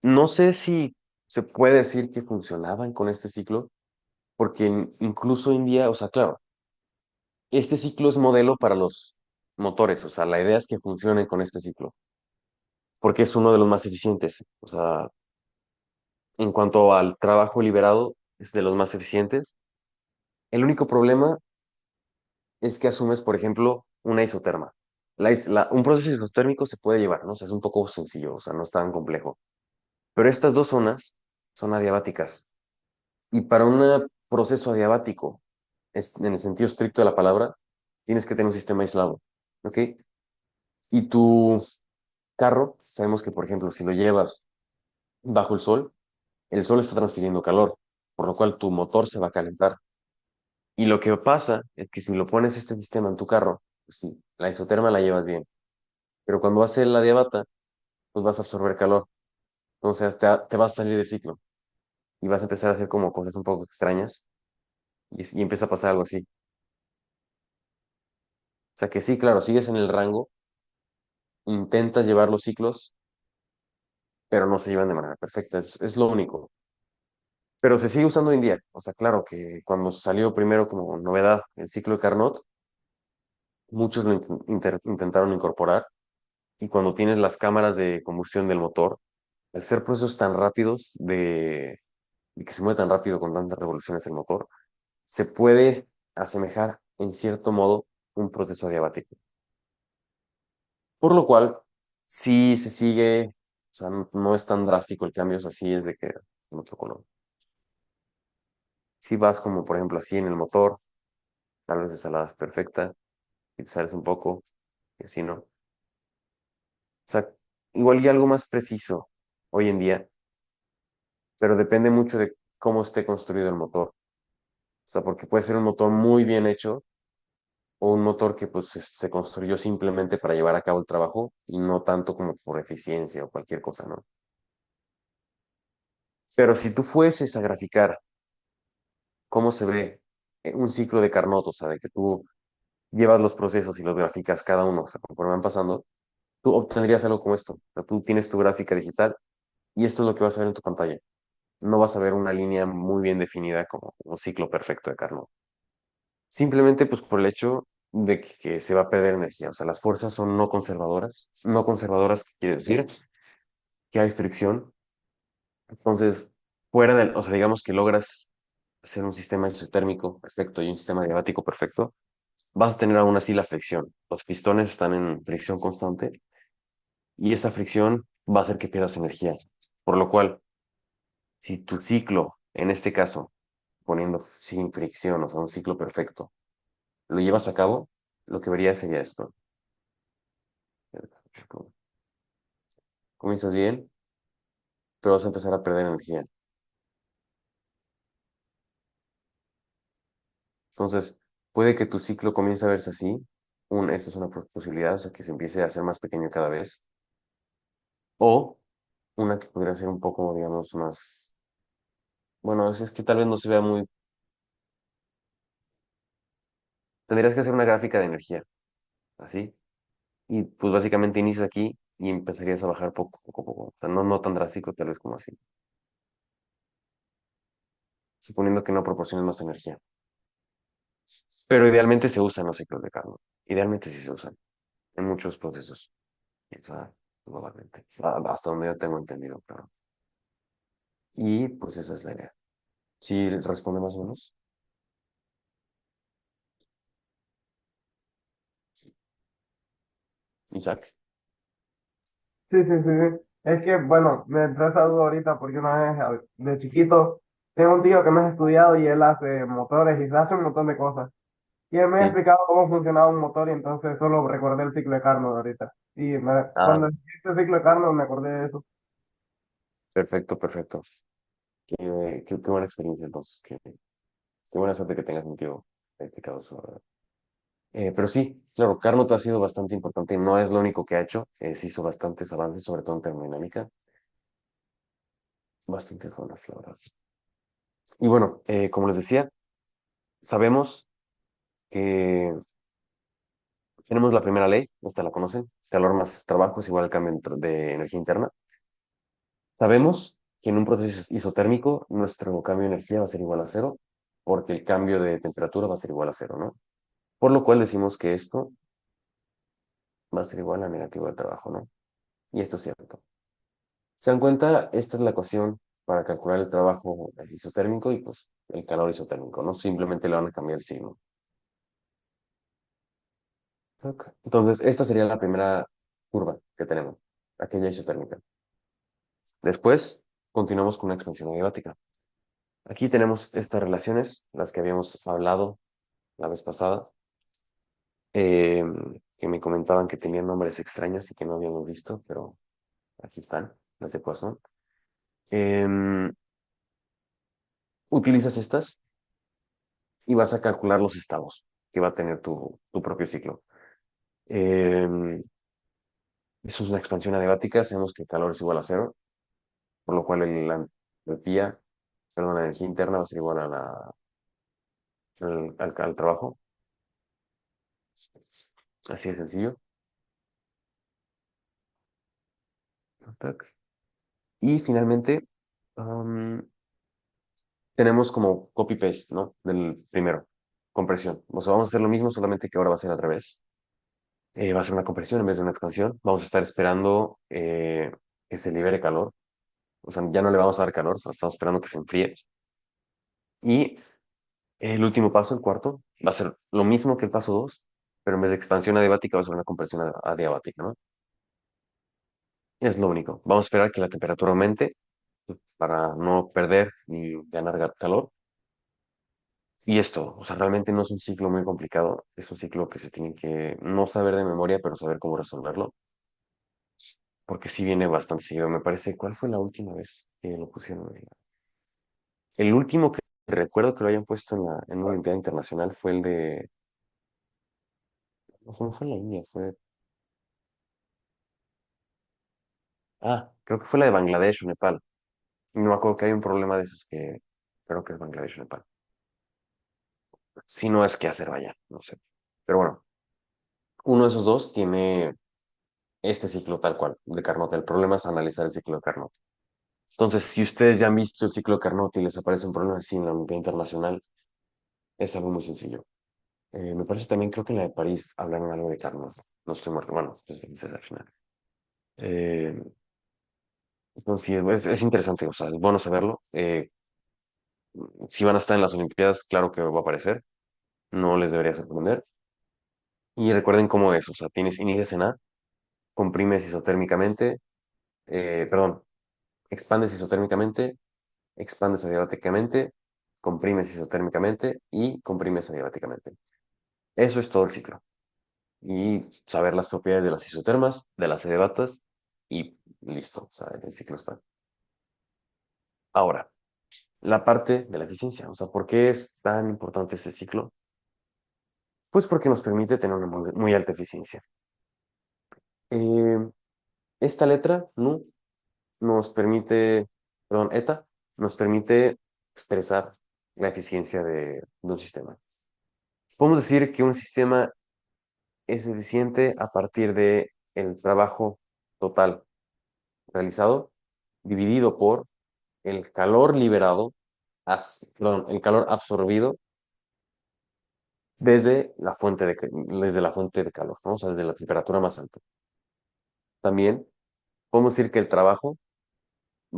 no sé si se puede decir que funcionaban con este ciclo, porque incluso hoy en día, o sea, claro, este ciclo es modelo para los motores, o sea, la idea es que funcionen con este ciclo, porque es uno de los más eficientes, o sea, en cuanto al trabajo liberado, es de los más eficientes. El único problema es que asumes, por ejemplo, una isoterma. Un proceso isotérmico se puede llevar, ¿no? O sea, es un poco sencillo, o sea, no es tan complejo. Pero estas dos zonas son adiabáticas. Y para un proceso adiabático, en el sentido estricto de la palabra, tienes que tener un sistema aislado, ¿ok? Y tu carro, sabemos que, por ejemplo, si lo llevas bajo el sol está transfiriendo calor, por lo cual tu motor se va a calentar. Y lo que pasa es que si lo pones este sistema en tu carro, pues sí, la isoterma la llevas bien. Pero cuando vas a hacer la diabata, pues vas a absorber calor. Entonces te vas a salir del ciclo y vas a empezar a hacer como cosas un poco extrañas y empieza a pasar algo así. O sea que sí, claro, sigues en el rango, intentas llevar los ciclos, pero no se llevan de manera perfecta. Es lo único. Pero se sigue usando hoy en día. O sea, claro que cuando salió primero como novedad el ciclo de Carnot, muchos lo intentaron incorporar y cuando tienes las cámaras de combustión del motor, al ser procesos tan rápidos de que se mueve tan rápido con tantas revoluciones el motor, se puede asemejar en cierto modo un proceso adiabático. Por lo cual, sí se sigue, o sea, no es tan drástico el cambio, o sea, sí es de que en otro color. Si vas como, por ejemplo, así en el motor, tal vez esa la das perfecta y te sales un poco, y así no. O sea, igual y algo más preciso hoy en día, pero depende mucho de cómo esté construido el motor. O sea, porque puede ser un motor muy bien hecho o un motor que pues se construyó simplemente para llevar a cabo el trabajo y no tanto como por eficiencia o cualquier cosa, ¿no? Pero si tú fueses a graficar cómo se ve un ciclo de Carnot, o sea, de que tú llevas los procesos y los graficas cada uno, o sea, conforme van pasando, tú obtendrías algo como esto. O sea, tú tienes tu gráfica digital y esto es lo que vas a ver en tu pantalla. No vas a ver una línea muy bien definida como un ciclo perfecto de Carnot. Simplemente pues por el hecho de que se va a perder energía. O sea, las fuerzas son no conservadoras. No conservadoras quiere decir que hay fricción. Entonces, o sea, digamos que logras hacer un sistema isotérmico perfecto y un sistema adiabático perfecto, vas a tener aún así la fricción. Los pistones están en fricción constante y esa fricción va a hacer que pierdas energía. Por lo cual, si tu ciclo, en este caso, poniendo sin fricción, o sea, un ciclo perfecto, lo llevas a cabo, lo que verías sería esto. Comienzas bien, pero vas a empezar a perder energía. Entonces, puede que tu ciclo comience a verse así. Esa es una posibilidad, o sea, que se empiece a hacer más pequeño cada vez. O una que podría ser un poco, digamos, más... Bueno, es que tal vez no se vea muy... Tendrías que hacer una gráfica de energía, así. Y pues básicamente inicias aquí y empezarías a bajar poco, poco, poco. O sea, no tan drástico, tal vez como así. Suponiendo que no proporciones más energía. Pero idealmente se usan los ciclos de Carnot. Idealmente sí se usan en muchos procesos. O sea, globalmente. Hasta donde yo tengo entendido, claro. Y pues esa es la idea. ¿Sí responde más o menos? Isaac. Sí, sí, sí, sí. Es que, bueno, me entró esa duda ahorita porque una vez de chiquito tengo un tío que me ha estudiado y él hace motores y hace un montón de cosas. Y él me ha Sí. explicado cómo funcionaba un motor y entonces solo recordé el ciclo de Carnot ahorita. Y Ah, cuando hiciste el ciclo de Carnot me acordé de eso. perfecto, perfecto. Qué buena experiencia entonces. Qué buena suerte que tengas un tío explicado eso, la verdad. Pero sí, claro, Carnot ha sido bastante importante. No es lo único que ha hecho. Sí hizo bastantes avances, sobre todo en termodinámica. Bastante buenas, la verdad. Y bueno, como les decía, sabemos que tenemos la primera ley, esta la conocen, calor más trabajo es igual al cambio de energía interna. Sabemos que en un proceso isotérmico nuestro cambio de energía va a ser igual a cero, porque el cambio de temperatura va a ser igual a cero, ¿no? Por lo cual decimos que esto va a ser igual a negativo de trabajo, ¿no? Y esto es cierto. ¿Se dan cuenta? Esta es la ecuación para calcular el trabajo isotérmico y pues el calor isotérmico, ¿no? Simplemente le van a cambiar el signo. Ok. Entonces, esta sería la primera curva que tenemos, aquella isotérmica. Después, continuamos con una expansión adiabática. Aquí tenemos estas relaciones, las que habíamos hablado la vez pasada, eh, que me comentaban que tenían nombres extraños y que no habíamos visto, pero aquí están, las de Poisson. Em, Utilizas estas y vas a calcular los estados que va a tener tu propio ciclo. Em, Eso es una expansión adiabática, sabemos que el calor es igual a cero, por lo cual la entropía, perdón, la energía interna va a ser igual a al trabajo. Así de sencillo. Tac. Y finalmente, am, tenemos como copy-paste, ¿no? Del primero, compresión. O sea, vamos a hacer lo mismo, solamente que ahora va a ser al revés. Va a ser una compresión en vez de una expansión. Vamos a estar esperando que se libere calor. O sea, ya no le vamos a dar calor, o sea, estamos esperando que se enfríe. Y el último paso, el cuarto, va a ser lo mismo que el paso 2, pero en vez de expansión adiabática va a ser una compresión adiabática, ¿no? Es lo único. Vamos a esperar que la temperatura aumente para no perder ni ganar calor. Y esto, o sea, realmente no es un ciclo muy complicado, es un ciclo que se tiene que no saber de memoria, pero saber cómo resolverlo, porque sí viene bastante seguido. Me parece, ¿cuál fue la última vez que lo pusieron? El último que recuerdo que lo hayan puesto en una Olimpiada Internacional fue el de, no fue en la India, creo que fue la de Bangladesh o Nepal. No me acuerdo que hay un problema de esos que creo que es Bangladesh o Nepal. Si no es que Azerbaiyán, no sé. Pero bueno, uno de esos dos tiene este ciclo tal cual de Carnot. El problema es analizar el ciclo de Carnot. Entonces, si ustedes ya han visto el ciclo de Carnot y les aparece un problema así en la Olimpiada Internacional, es algo muy sencillo. Me parece también, creo que en la de París hablaron algo de Carnot. No estoy muerto. Bueno, pues es al final. Eh, entonces, sí, es interesante, o sea, es bueno saberlo. Si van a estar en las Olimpiadas, claro que va a aparecer. No les debería sorprender. Y recuerden cómo es, o sea, inicias en A, comprimes isotérmicamente, perdón, expandes isotérmicamente, expandes adiabáticamente, comprimes isotérmicamente y comprimes adiabáticamente. Eso es todo el ciclo. Y saber las propiedades de las isotermas, de las adiabatas y listo, o sea, el ciclo está. Ahora, la parte de la eficiencia, o sea, ¿por qué es tan importante este ciclo? Pues porque nos permite tener una muy alta eficiencia. Eh, esta letra, nu, nos permite, perdón, eta, nos permite expresar la eficiencia de un sistema. Podemos decir que un sistema es eficiente a partir de el trabajo total realizado dividido por el calor liberado, perdón, el calor absorbido desde la fuente de calor, ¿no? O sea, desde la temperatura más alta. También podemos decir que el trabajo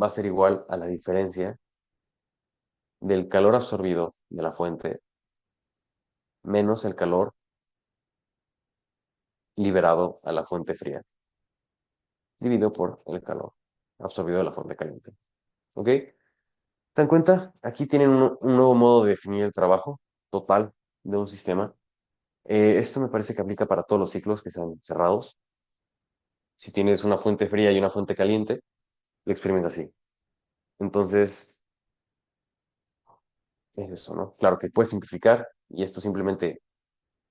va a ser igual a la diferencia del calor absorbido de la fuente menos el calor liberado a la fuente fría, dividido por el calor absorbido de la fuente caliente. ¿Ok? ¿Se dan cuenta? Aquí tienen un nuevo modo de definir el trabajo total de un sistema. Esto me parece que aplica para todos los ciclos que sean cerrados. Si tienes una fuente fría y una fuente caliente, lo experimentas así. Entonces, es eso, ¿no? Claro que puedes simplificar y esto simplemente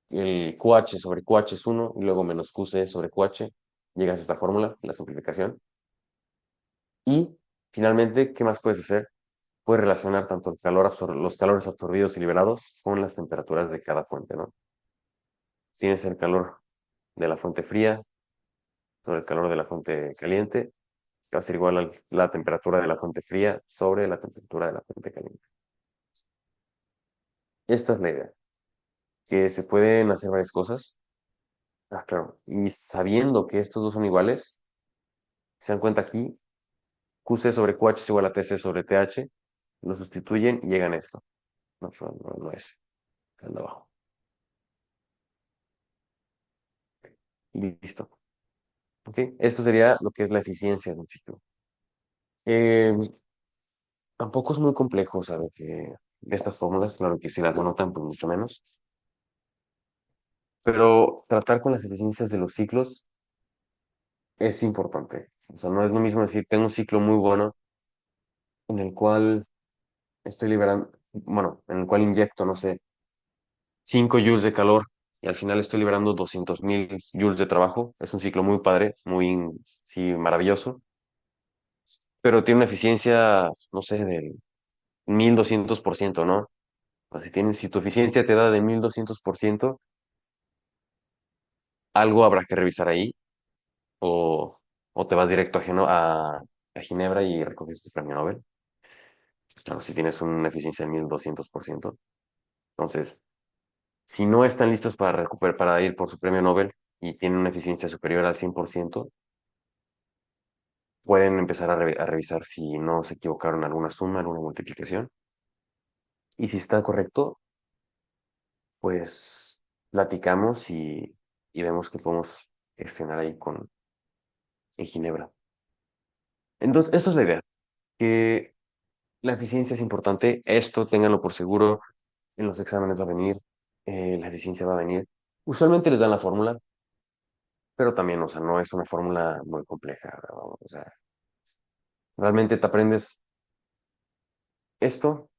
el QH sobre QH es 1 y luego menos QC sobre QH. Llegas a esta fórmula, la simplificación. Y finalmente, ¿qué más puedes hacer? Puedes relacionar tanto los calores absorbidos y liberados con las temperaturas de cada fuente, ¿no? Tienes el calor de la fuente fría sobre el calor de la fuente caliente, que va a ser igual a la temperatura de la fuente fría sobre la temperatura de la fuente caliente. Esta es la idea, que se pueden hacer varias cosas. Ah, claro. Y sabiendo que estos dos son iguales, se dan cuenta aquí, QC sobre QH es igual a TC sobre TH, lo sustituyen y llegan a esto. No, no es. Anda abajo. Listo. ¿Ok? Esto sería lo que es la eficiencia de un ciclo. Eh, tampoco es muy complejo, ¿sabe? Que estas fórmulas, claro que si las anotan, pues mucho menos. Pero tratar con las eficiencias de los ciclos es importante. O sea, no es lo mismo decir, tengo un ciclo muy bueno en el cual estoy liberando, bueno, en el cual inyecto, no sé, 5 joules de calor y al final estoy liberando 200.000 joules de trabajo. Es un ciclo muy padre, muy, sí, maravilloso, pero tiene una eficiencia, no sé, del 1200%, ¿no? O sea, si tu eficiencia te da de 1200%, algo habrá que revisar ahí o, o te vas directo a Ginebra y recoges tu premio Nobel. Claro, si tienes una eficiencia de 1200%. Entonces, si no están listos para recuperar, para ir por su premio Nobel y tienen una eficiencia superior al 100%, pueden empezar a revisar si no se equivocaron en alguna suma, alguna multiplicación. Y si está correcto, pues platicamos y vemos que podemos gestionar ahí en Ginebra. Entonces, esa es la idea, que la eficiencia es importante. Esto, ténganlo por seguro, en los exámenes va a venir, la eficiencia va a venir. Usualmente les dan la fórmula, pero también, o sea, no es una fórmula muy compleja, ¿no? O sea, realmente te aprendes esto,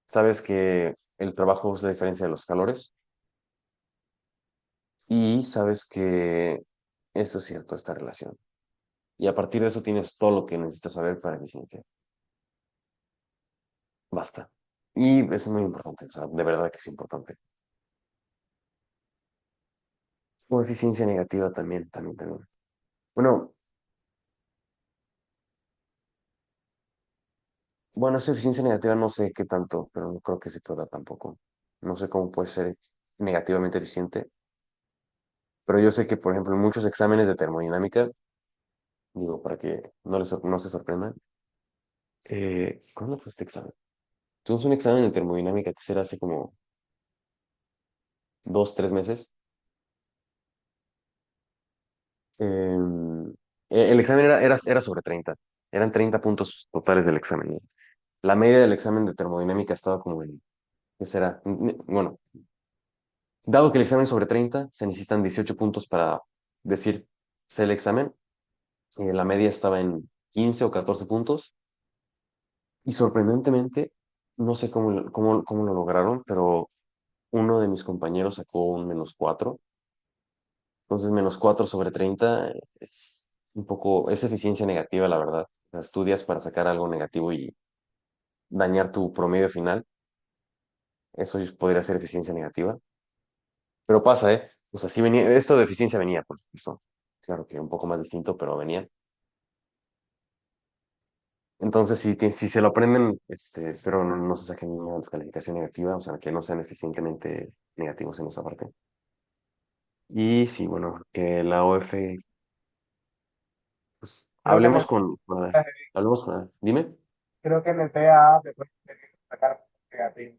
sabes que el trabajo es la diferencia de los calores y sabes que eso es cierto, esta relación. Y a partir de eso tienes todo lo que necesitas saber para eficiencia. Basta. Y eso es muy importante, o sea, de verdad que es importante. O eficiencia negativa también. Bueno, bueno, esa eficiencia negativa no sé qué tanto, pero no creo que se pueda tampoco. No sé cómo puede ser negativamente eficiente, pero yo sé que, por ejemplo, en muchos exámenes de termodinámica, digo, para que no se sorprendan, ¿cuándo fue este examen? Tuvimos un examen de termodinámica que será hace como 2, 3 meses. Em, el examen era sobre 30. Eran 30 puntos totales del examen, ¿no? La media del examen de termodinámica estaba como en, ¿qué será? Bueno, dado que el examen es sobre 30 se necesitan 18 puntos para decir, sé el examen. La media estaba en 15 o 14 puntos. Y sorprendentemente, no sé cómo lo lograron, pero uno de mis compañeros sacó un -4. Entonces, -4/30 es un poco, es eficiencia negativa, la verdad. O sea, estudias para sacar algo negativo y dañar tu promedio final. Eso podría ser eficiencia negativa. Pero pasa, ¿eh? O sea, sí venía, esto de eficiencia venía, por supuesto. Claro que un poco más distinto, pero venía. Entonces, si se lo aprenden, espero no se saquen una descalificación negativa, o sea, que no sean eficientemente negativos en esa parte. Y sí, bueno, que la OF, pues Creo que en el, hablemos con Adal. Dime, creo que en el PA se puede sacar negativo.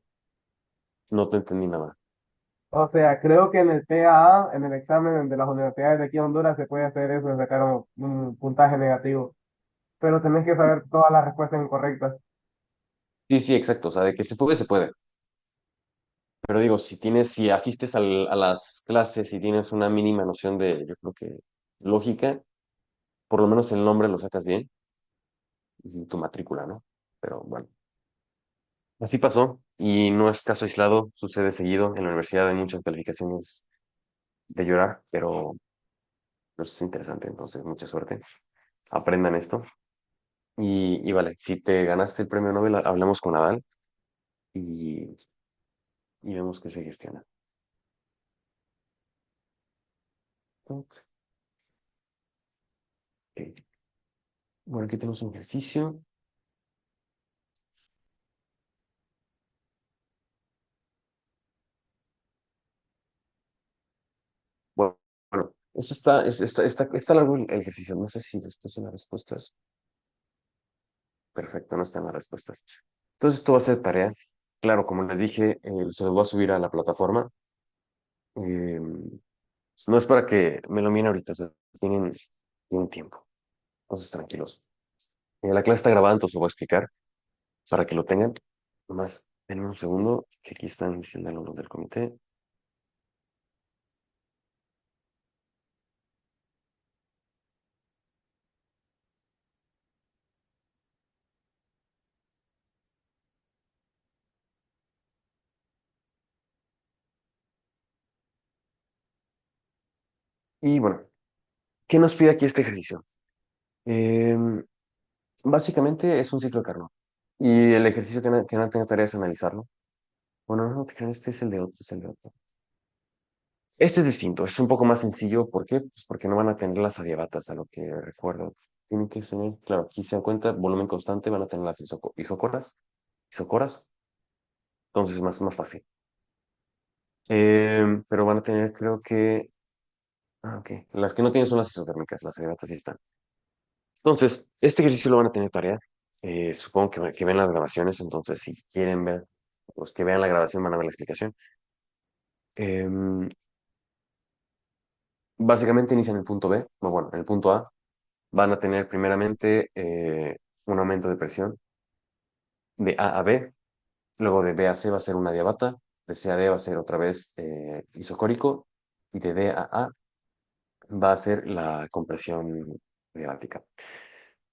no te entendí nada. O sea, creo que en el PAA, en el examen de las universidades de aquí en Honduras, se puede hacer eso, de sacar un puntaje negativo. Pero tenés que saber todas las respuestas incorrectas. Sí, sí, exacto, o sea, de que se puede, se puede. Pero digo, si asistes a las clases y tienes una mínima noción de, yo creo que lógica, por lo menos el nombre lo sacas bien y tu matrícula, ¿no? Pero bueno, así pasó y no es caso aislado, sucede seguido. En la universidad hay muchas calificaciones de llorar, pero pues, es interesante, entonces mucha suerte. Aprendan esto. Y vale, si te ganaste el premio Nobel, hablemos con Adal y, y vemos qué se gestiona. Ok. Bueno, aquí tenemos un ejercicio. Bueno, esto está largo el ejercicio. No sé si después en las respuestas. Perfecto, no están las respuestas. Entonces, esto va a ser tarea. Claro, como les dije, se los voy a subir a la plataforma. Eh, no es para que me lo miren ahorita, o sea, tienen tiempo. Entonces, tranquilos. La clase está grabada, entonces lo voy a explicar para que lo tengan. Nomás, denme un segundo, que aquí están diciendo los del comité. Y bueno, ¿qué nos pide aquí este ejercicio? Em, Básicamente es un ciclo de Carnot. Y el ejercicio que no tenga tarea es analizarlo. Bueno, no te crean, este es el de otro, es el de otro. Este es distinto, es un poco más sencillo. ¿Por qué? Pues porque no van a tener las adiabatas, a lo que recuerdo. Tienen que tener, claro, aquí se dan cuenta, volumen constante, van a tener las isocoras, entonces es más fácil. Pero van a tener, creo que, ok, las que no tienen son las isotérmicas, las adiabatas sí están. Entonces, este ejercicio lo van a tener tarea. Supongo que ven las grabaciones, entonces si quieren ver, los que vean la grabación van a ver la explicación. Em, Básicamente inician en el punto B, o bueno, en el punto A, van a tener primeramente un aumento de presión de A a B, luego de B a C va a ser una diabata, de C a D va a ser otra vez isocórico, y de D a A va a ser la compresión diabática.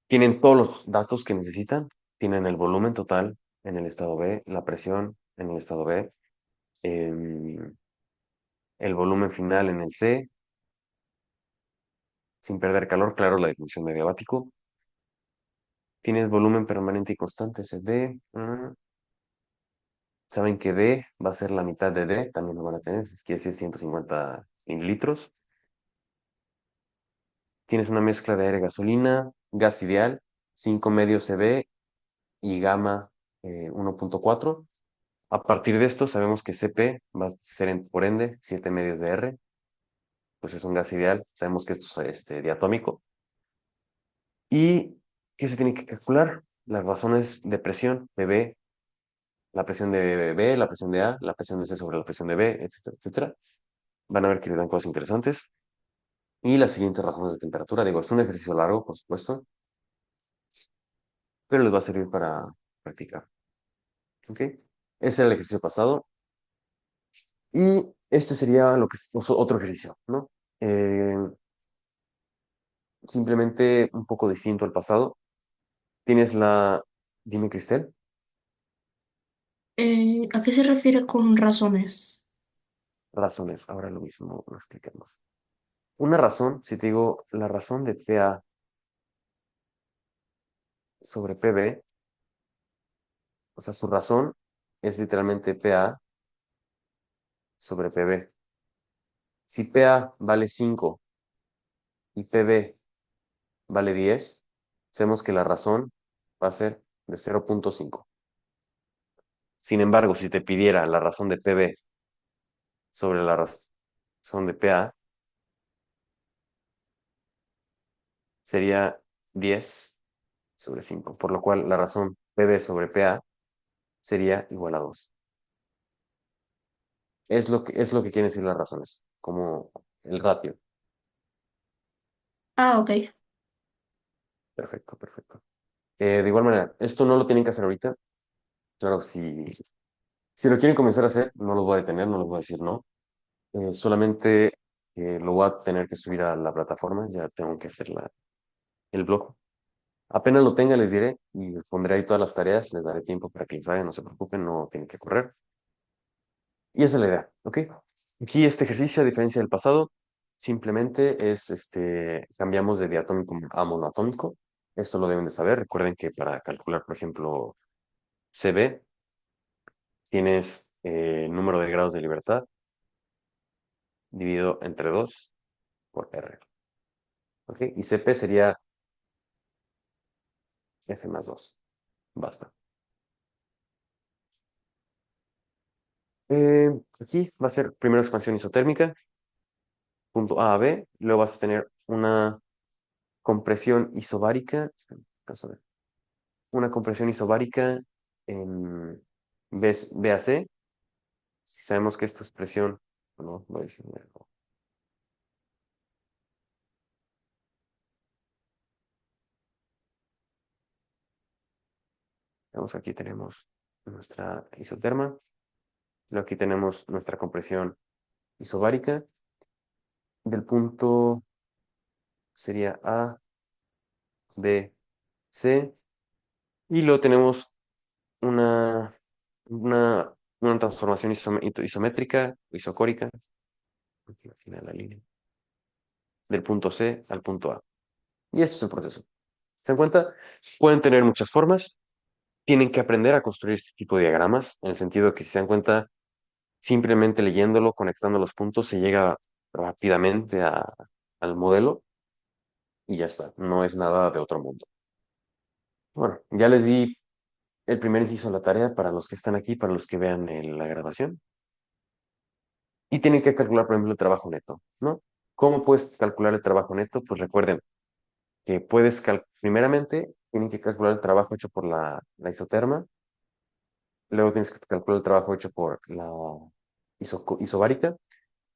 Tienen todos los datos que necesitan, tienen el volumen total en el estado B, la presión en el estado B, em, el volumen final en el C, sin perder calor, claro, la definición de diabático. Tienes volumen permanente y constante, ese D. Saben que D va a ser la mitad de D, también lo van a tener, quiere decir 150 mililitros. Tienes una mezcla de aire-gasolina, gas ideal, 5 medios CB y gamma 1.4. A partir de esto sabemos que CP va a ser por ende 7 medios de R, pues es un gas ideal, sabemos que esto es diatómico. ¿Y qué se tiene que calcular? Las razones de presión de B, la presión de B, la presión de A, la presión de C sobre la presión de B, etcétera, etcétera. Van a ver que le dan cosas interesantes. Y las siguientes razones de temperatura. Digo, es un ejercicio largo, por supuesto, pero les va a servir para practicar. ¿Ok? Ese era el ejercicio pasado. Y este sería lo que es otro ejercicio, ¿no? Eh, Simplemente un poco distinto al pasado. Tienes la... Dime, Cristel. ¿A qué se refiere con razones? razones. Ahora lo mismo lo explicamos. Una razón, si te digo la razón de PA sobre PB, o sea, su razón es literalmente PA sobre PB. Si PA vale 5 y PB vale 10, sabemos que la razón va a ser de 0.5. Sin embargo, si te pidiera la razón de PB sobre la razón de PA, sería 10 sobre 5, por lo cual la razón PB sobre PA sería igual a 2. Es lo que quieren decir las razones, como el ratio. Ah, ok. Perfecto, perfecto. De igual manera, esto no lo tienen que hacer ahorita. Claro, si lo quieren comenzar a hacer, no los voy a detener, no les voy a decir no. Solamente lo voy a tener que subir a la plataforma, ya tengo que hacer el blog. Apenas lo tenga, les diré y les pondré ahí todas las tareas, les daré tiempo para que les hagan, no se preocupen, no tienen que correr. Y esa es la idea, ¿ok? Aquí este ejercicio, a diferencia del pasado, simplemente es, cambiamos de diatómico a monoatómico. Esto lo deben de saber. Recuerden que para calcular, por ejemplo, CB, tienes número de grados de libertad dividido entre 2 por R, ¿ok? Y CP sería F más 2. Basta. Aquí va a ser primero expansión isotérmica, punto A a B. Luego vas a tener una compresión isobárica. Vamos a ver. Una compresión isobárica en BAC. Si sabemos que esto es presión, no, voy a decir, vamos, aquí tenemos nuestra isoterma, luego aquí tenemos nuestra compresión isobárica, del punto sería A, B, C, y luego tenemos una, una transformación isométrica, isocórica, aquí al final de la línea, del punto C al punto A. Y eso es el proceso. ¿Se dan cuenta? Pueden tener muchas formas, tienen que aprender a construir este tipo de diagramas, en el sentido que si se dan cuenta, simplemente leyéndolo, conectando los puntos, se llega rápidamente al modelo y ya está, no es nada de otro mundo. Bueno, ya les di el primer inciso de la tarea para los que están aquí, para los que vean la grabación. Y tienen que calcular, por ejemplo, el trabajo neto, ¿no? ¿Cómo puedes calcular el trabajo neto? Pues recuerden que primeramente, tienen que calcular el trabajo hecho por la isoterma. Luego tienes que calcular el trabajo hecho por la isobárica.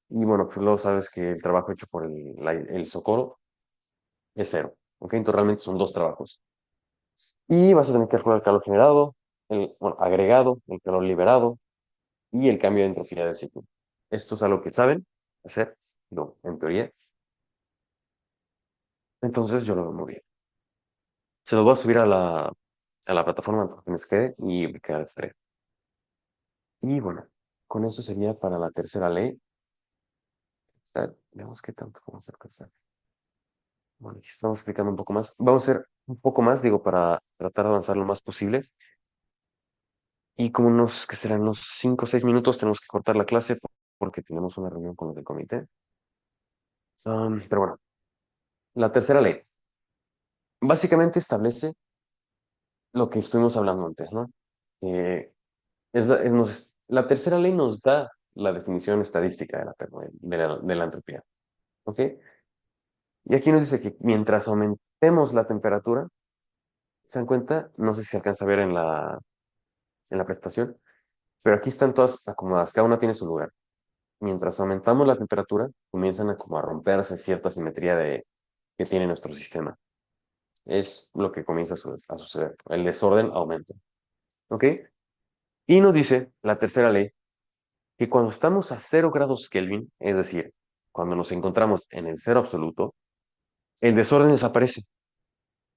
Y bueno, pues luego sabes que el trabajo hecho por el isocoro es cero. ¿Ok? Entonces realmente son dos trabajos. Y vas a tener que calcular el calor generado, bueno, agregado, el calor liberado y el cambio de entropía del ciclo. Esto es algo que saben hacer, no, en teoría. Entonces yo lo veo muy bien. Se los voy a subir a la plataforma para que les quede y me queda de tarea. Y bueno, con eso sería para la tercera ley. Veamos qué tanto vamos a alcanzar. Bueno, aquí estamos explicando un poco más. Vamos a hacer un poco más, digo, para tratar de avanzar lo más posible. Y como que serán unos 5 o 6 minutos, tenemos que cortar la clase porque tenemos una reunión con los del comité. Pero bueno, la tercera ley básicamente establece lo que estuvimos hablando antes, ¿no? Eh, la tercera ley nos da la definición estadística de la entropía, ¿ok? Y aquí nos dice que mientras aumentemos la temperatura, ¿se dan cuenta? No sé si se alcanza a ver en la presentación, pero aquí están todas acomodadas, cada una tiene su lugar. Mientras aumentamos la temperatura, comienzan a como a romperse cierta simetría que tiene nuestro sistema. Es lo que comienza a suceder. El desorden aumenta. ¿Ok? Y nos dice la tercera ley que cuando estamos a 0 grados Kelvin, es decir, cuando nos encontramos en el cero absoluto, el desorden desaparece.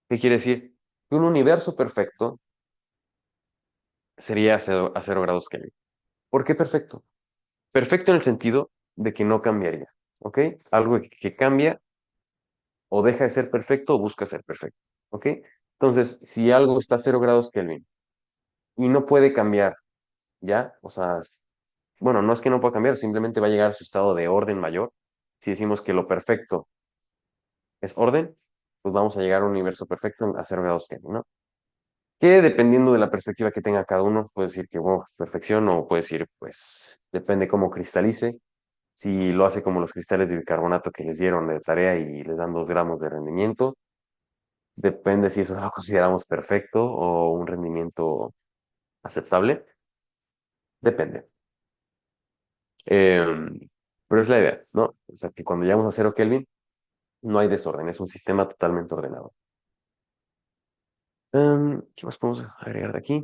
¿Qué quiere decir? Que un universo perfecto sería a 0 grados Kelvin. ¿Por qué perfecto? Perfecto en el sentido de que no cambiaría, ¿ok? Algo que cambia o deja de ser perfecto o busca ser perfecto, ¿ok? Entonces, si algo está a 0 grados Kelvin y no puede cambiar, ¿ya? O sea, bueno, no es que no pueda cambiar, simplemente va a llegar a su estado de orden mayor. Si decimos que lo perfecto es orden, pues vamos a llegar a un universo perfecto a 0 grados Kelvin, ¿no? Que dependiendo de la perspectiva que tenga cada uno, puede decir que, bueno, perfección o puede decir, pues, depende cómo cristalice. Si lo hace como los cristales de bicarbonato que les dieron de tarea y les dan 2 gramos de rendimiento, depende si eso lo consideramos perfecto o un rendimiento aceptable. Depende. Pero es la idea, ¿no? O sea, que cuando llegamos a 0 Kelvin, no hay desorden, es un sistema totalmente ordenado. ¿Qué más podemos agregar de aquí?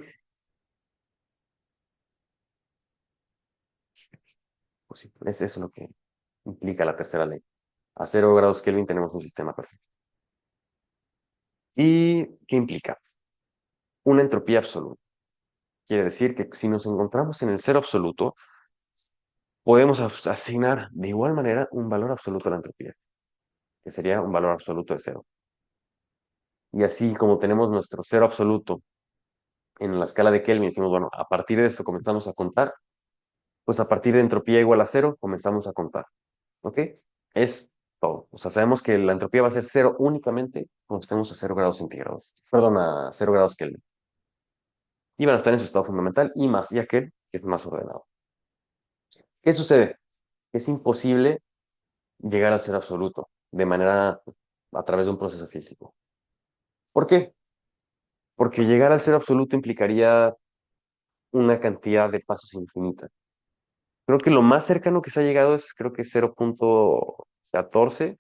Pues sí, es eso lo que implica la tercera ley. A 0 grados Kelvin tenemos un sistema perfecto. ¿Y qué implica? Una entropía absoluta. Quiere decir que si nos encontramos en el cero absoluto, podemos asignar de igual manera un valor absoluto a la entropía, que sería un valor absoluto de cero. Y así como tenemos nuestro cero absoluto en la escala de Kelvin, decimos, bueno, a partir de esto comenzamos a contar, pues a partir de entropía igual a cero, comenzamos a contar. ¿Ok? Es todo. O sea, sabemos que la entropía va a ser cero únicamente cuando estemos a 0 grados centígrados. Perdón, a 0 grados Kelvin. Y van a estar en su estado fundamental y más, ya que es más ordenado. ¿Qué sucede? Es imposible llegar al ser absoluto de manera a través de un proceso físico. ¿Por qué? Porque llegar al ser absoluto implicaría una cantidad de pasos infinita. Creo que lo más cercano que se ha llegado es, creo que 0.14,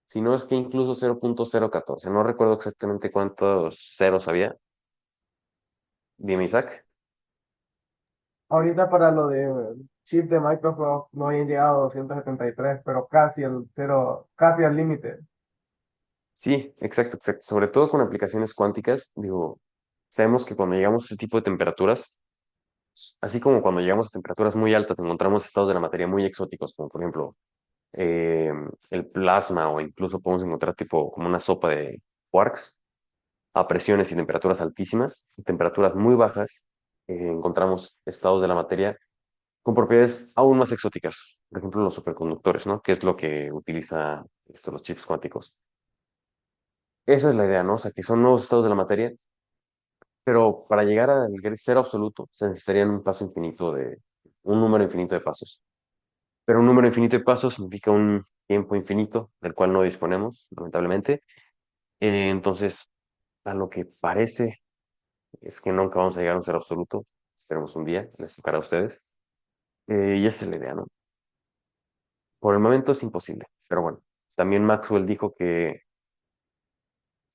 si no es que incluso 0.014. No recuerdo exactamente cuántos ceros había. Dime, Isaac. Ahorita para lo de chip de Microsoft no habían llegado a 273, pero casi el cero, casi al límite. Sí, exacto, exacto. Sobre todo con aplicaciones cuánticas, digo, sabemos que cuando llegamos a ese tipo de temperaturas, así como cuando llegamos a temperaturas muy altas, encontramos estados de la materia muy exóticos, como por ejemplo el plasma o incluso podemos encontrar tipo como una sopa de quarks a presiones y temperaturas altísimas, y temperaturas muy bajas, encontramos estados de la materia con propiedades aún más exóticas, por ejemplo los superconductores, ¿no? Que es lo que utiliza los chips cuánticos. Esa es la idea, ¿no? O sea, que son nuevos estados de la materia, pero para llegar al cero absoluto se necesitarían un paso infinito un número infinito de pasos. Pero un número infinito de pasos significa un tiempo infinito del cual no disponemos, lamentablemente. Entonces, a lo que parece es que nunca vamos a llegar a un cero absoluto. Esperemos un día, les tocará a ustedes. Y esa es la idea, ¿no? Por el momento es imposible, pero bueno. También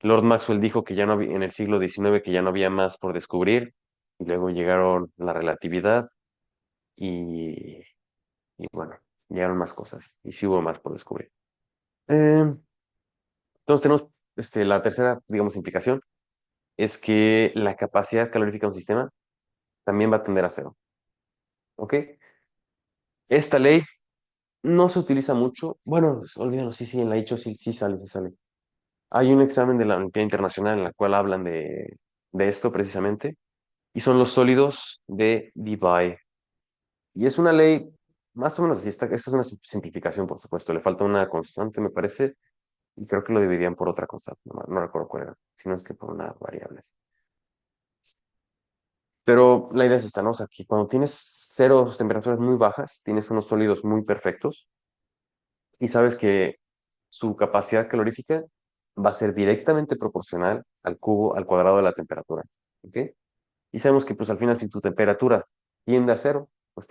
Lord Maxwell dijo que ya no había, en el siglo XIX que ya no había más por descubrir, y luego llegaron la relatividad y, y bueno, llegaron más cosas, y sí hubo más por descubrir. Eh, entonces tenemos la tercera, digamos, implicación, es que la capacidad calorífica de un sistema también va a tender a cero, ¿ok? Esta ley no se utiliza mucho. Bueno, olvídalo, sí, sí, en la hecho sí, sí sale, sí sale. Hay un examen de la Olimpiada Internacional en la cual hablan de esto precisamente, y son los sólidos de Debye. Y es una ley más o menos así. Esta es una simplificación, por supuesto. Le falta una constante, me parece, y creo que lo dividían por otra constante. No recuerdo cuál era, si no es que por una variable. Pero la idea es esta, ¿no? O sea, que cuando tienes cero temperaturas muy bajas, tienes unos sólidos muy perfectos y sabes que su capacidad calorífica va a ser directamente proporcional al cubo, al cuadrado de la temperatura. ¿Ok? Y sabemos que, pues, al final, si tu temperatura tiende a cero, pues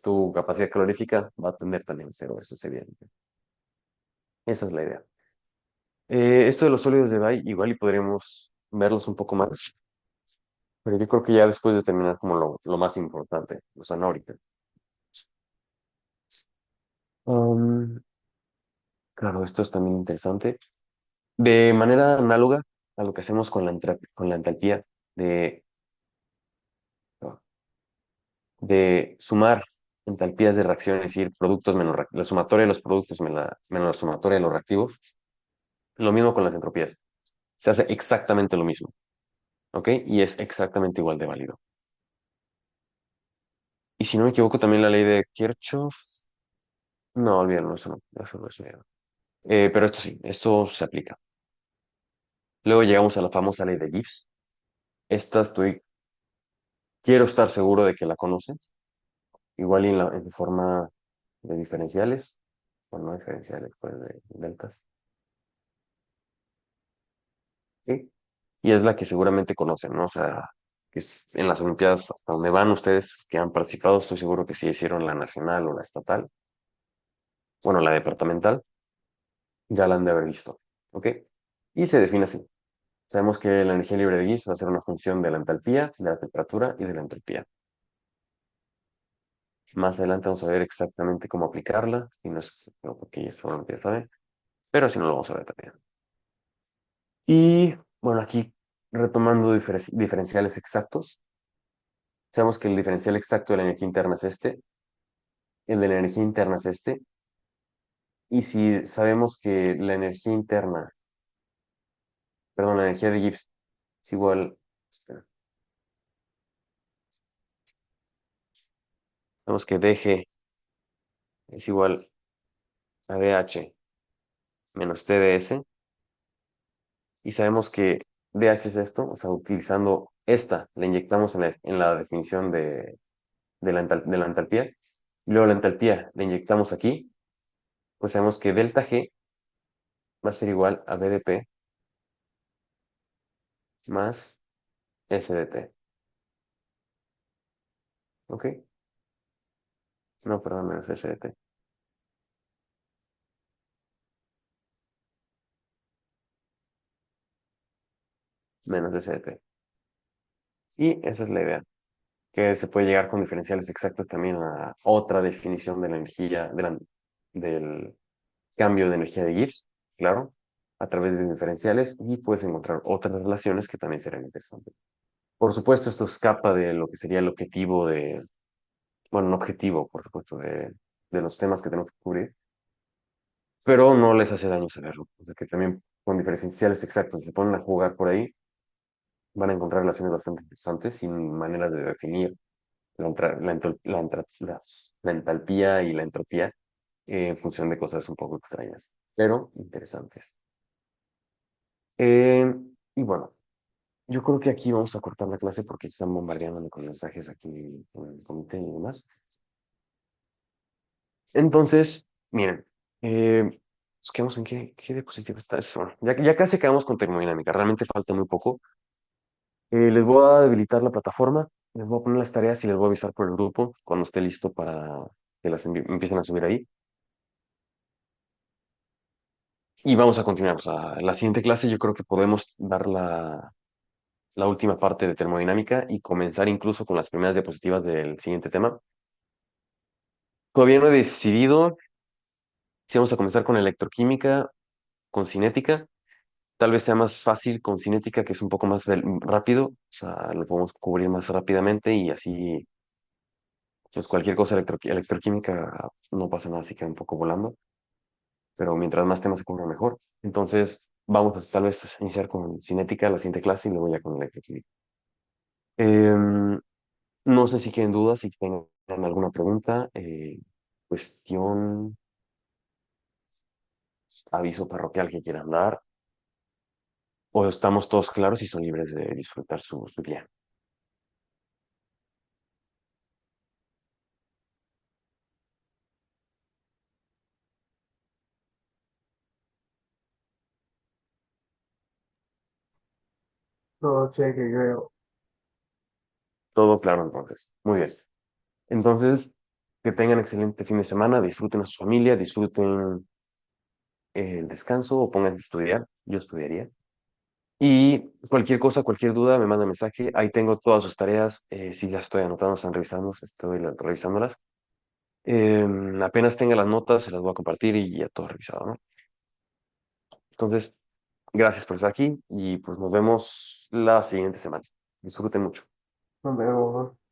tu capacidad calorífica va a tender también a cero. Eso es evidente. Esa es la idea. Esto de los sólidos de Bay, igual y podríamos verlos un poco más, pero yo creo que ya después de terminar como lo más importante, o sea, no ahorita. Um, claro, esto es también interesante. De manera análoga a lo que hacemos con con la entalpía de, de sumar Entalpías de reacción, es decir, productos menos la sumatoria de los productos menos la sumatoria de los reactivos. Lo mismo con las entropías. Se hace exactamente lo mismo, ¿ok? Y es exactamente igual de válido. Y si no me equivoco, también la ley de Kirchhoff. No, olvídalo, eso no, eso ya no. Pero esto sí, esto se aplica. Luego llegamos a la famosa ley de Gibbs. Esta quiero estar seguro de que la conocen. Igual y en forma de diferenciales, o no diferenciales, pues de deltas. ¿Sí? Y es la que seguramente conocen, ¿no? O sea, que en las Olimpiadas, hasta donde van ustedes que han participado, estoy seguro que sí hicieron la nacional o la estatal, bueno, la departamental, ya la han de haber visto, ¿ok? Y se define así. Sabemos que la energía libre de Gibbs va a ser una función de la entalpía, de la temperatura y de la entropía. Más adelante vamos a ver exactamente cómo aplicarla, y no es no, porque eso no lo quiero saber, pero si no lo vamos a ver también. Y bueno, aquí retomando diferenciales exactos, sabemos que el diferencial exacto de la energía interna es este, el de la energía interna es este, y si sabemos que la energía interna, perdón, la energía de Gibbs es igual, espera, sabemos que dG es igual a dH menos TdS, y sabemos que dH es esto, o sea, utilizando esta, la inyectamos en la definición de la entalpía, y luego la entalpía la inyectamos aquí, pues sabemos que delta G va a ser igual a BDP más SDT. ¿Ok? No, perdón, menos SDT. Menos SDT. Y esa es la idea. Que se puede llegar con diferenciales exactos también a otra definición de la energía, del cambio de energía de Gibbs, claro, a través de diferenciales y puedes encontrar otras relaciones que también serán interesantes. Por supuesto, esto escapa de lo que sería el objetivo bueno, un objetivo, por supuesto, de los temas que tenemos que cubrir, pero no les hace daño saberlo. O sea, que también con diferenciales exactos, si se ponen a jugar por ahí, van a encontrar relaciones bastante interesantes sin maneras de definir la entalpía y la entropía en función de cosas un poco extrañas, pero interesantes. Eh, y bueno, yo creo que aquí vamos a cortar la clase porque están bombardeándome con mensajes aquí en el comité y demás. Entonces, miren, nos quedamos en qué diapositiva está eso. Ya casi acabamos con termodinámica, realmente falta muy poco. Les voy a habilitar la plataforma, les voy a poner las tareas y les voy a avisar por el grupo cuando esté listo para que empiecen a subir ahí. Y vamos a continuar. O sea, en la siguiente clase yo creo que podemos dar la última parte de termodinámica y comenzar incluso con las primeras diapositivas del siguiente tema. Todavía no he decidido si vamos a comenzar con electroquímica, con cinética. Tal vez sea más fácil con cinética, que es un poco más rápido. O sea, lo podemos cubrir más rápidamente y así, pues cualquier cosa electroquímica no pasa nada, así queda un poco volando. Pero mientras más temas se cubran mejor. Entonces, vamos a tal vez iniciar con cinética la siguiente clase y luego ya con electroquímica. Em, no sé si tienen dudas, si tengan alguna pregunta, cuestión, aviso parroquial que quieran dar, o estamos todos claros y son libres de disfrutar su día. Todo cheque, creo. Todo claro entonces. Muy bien. Entonces, que tengan excelente fin de semana, disfruten a su familia, disfruten el descanso o pongan a estudiar. Yo estudiaría. Y cualquier cosa, cualquier duda, me manda mensaje. Ahí tengo todas sus tareas. Si las estoy anotando, están revisando, estoy revisándolas. Apenas tenga las notas, se las voy a compartir y ya todo revisado, ¿no? Entonces, gracias por estar aquí y pues nos vemos la siguiente semana. Disfruten mucho. Nos vemos.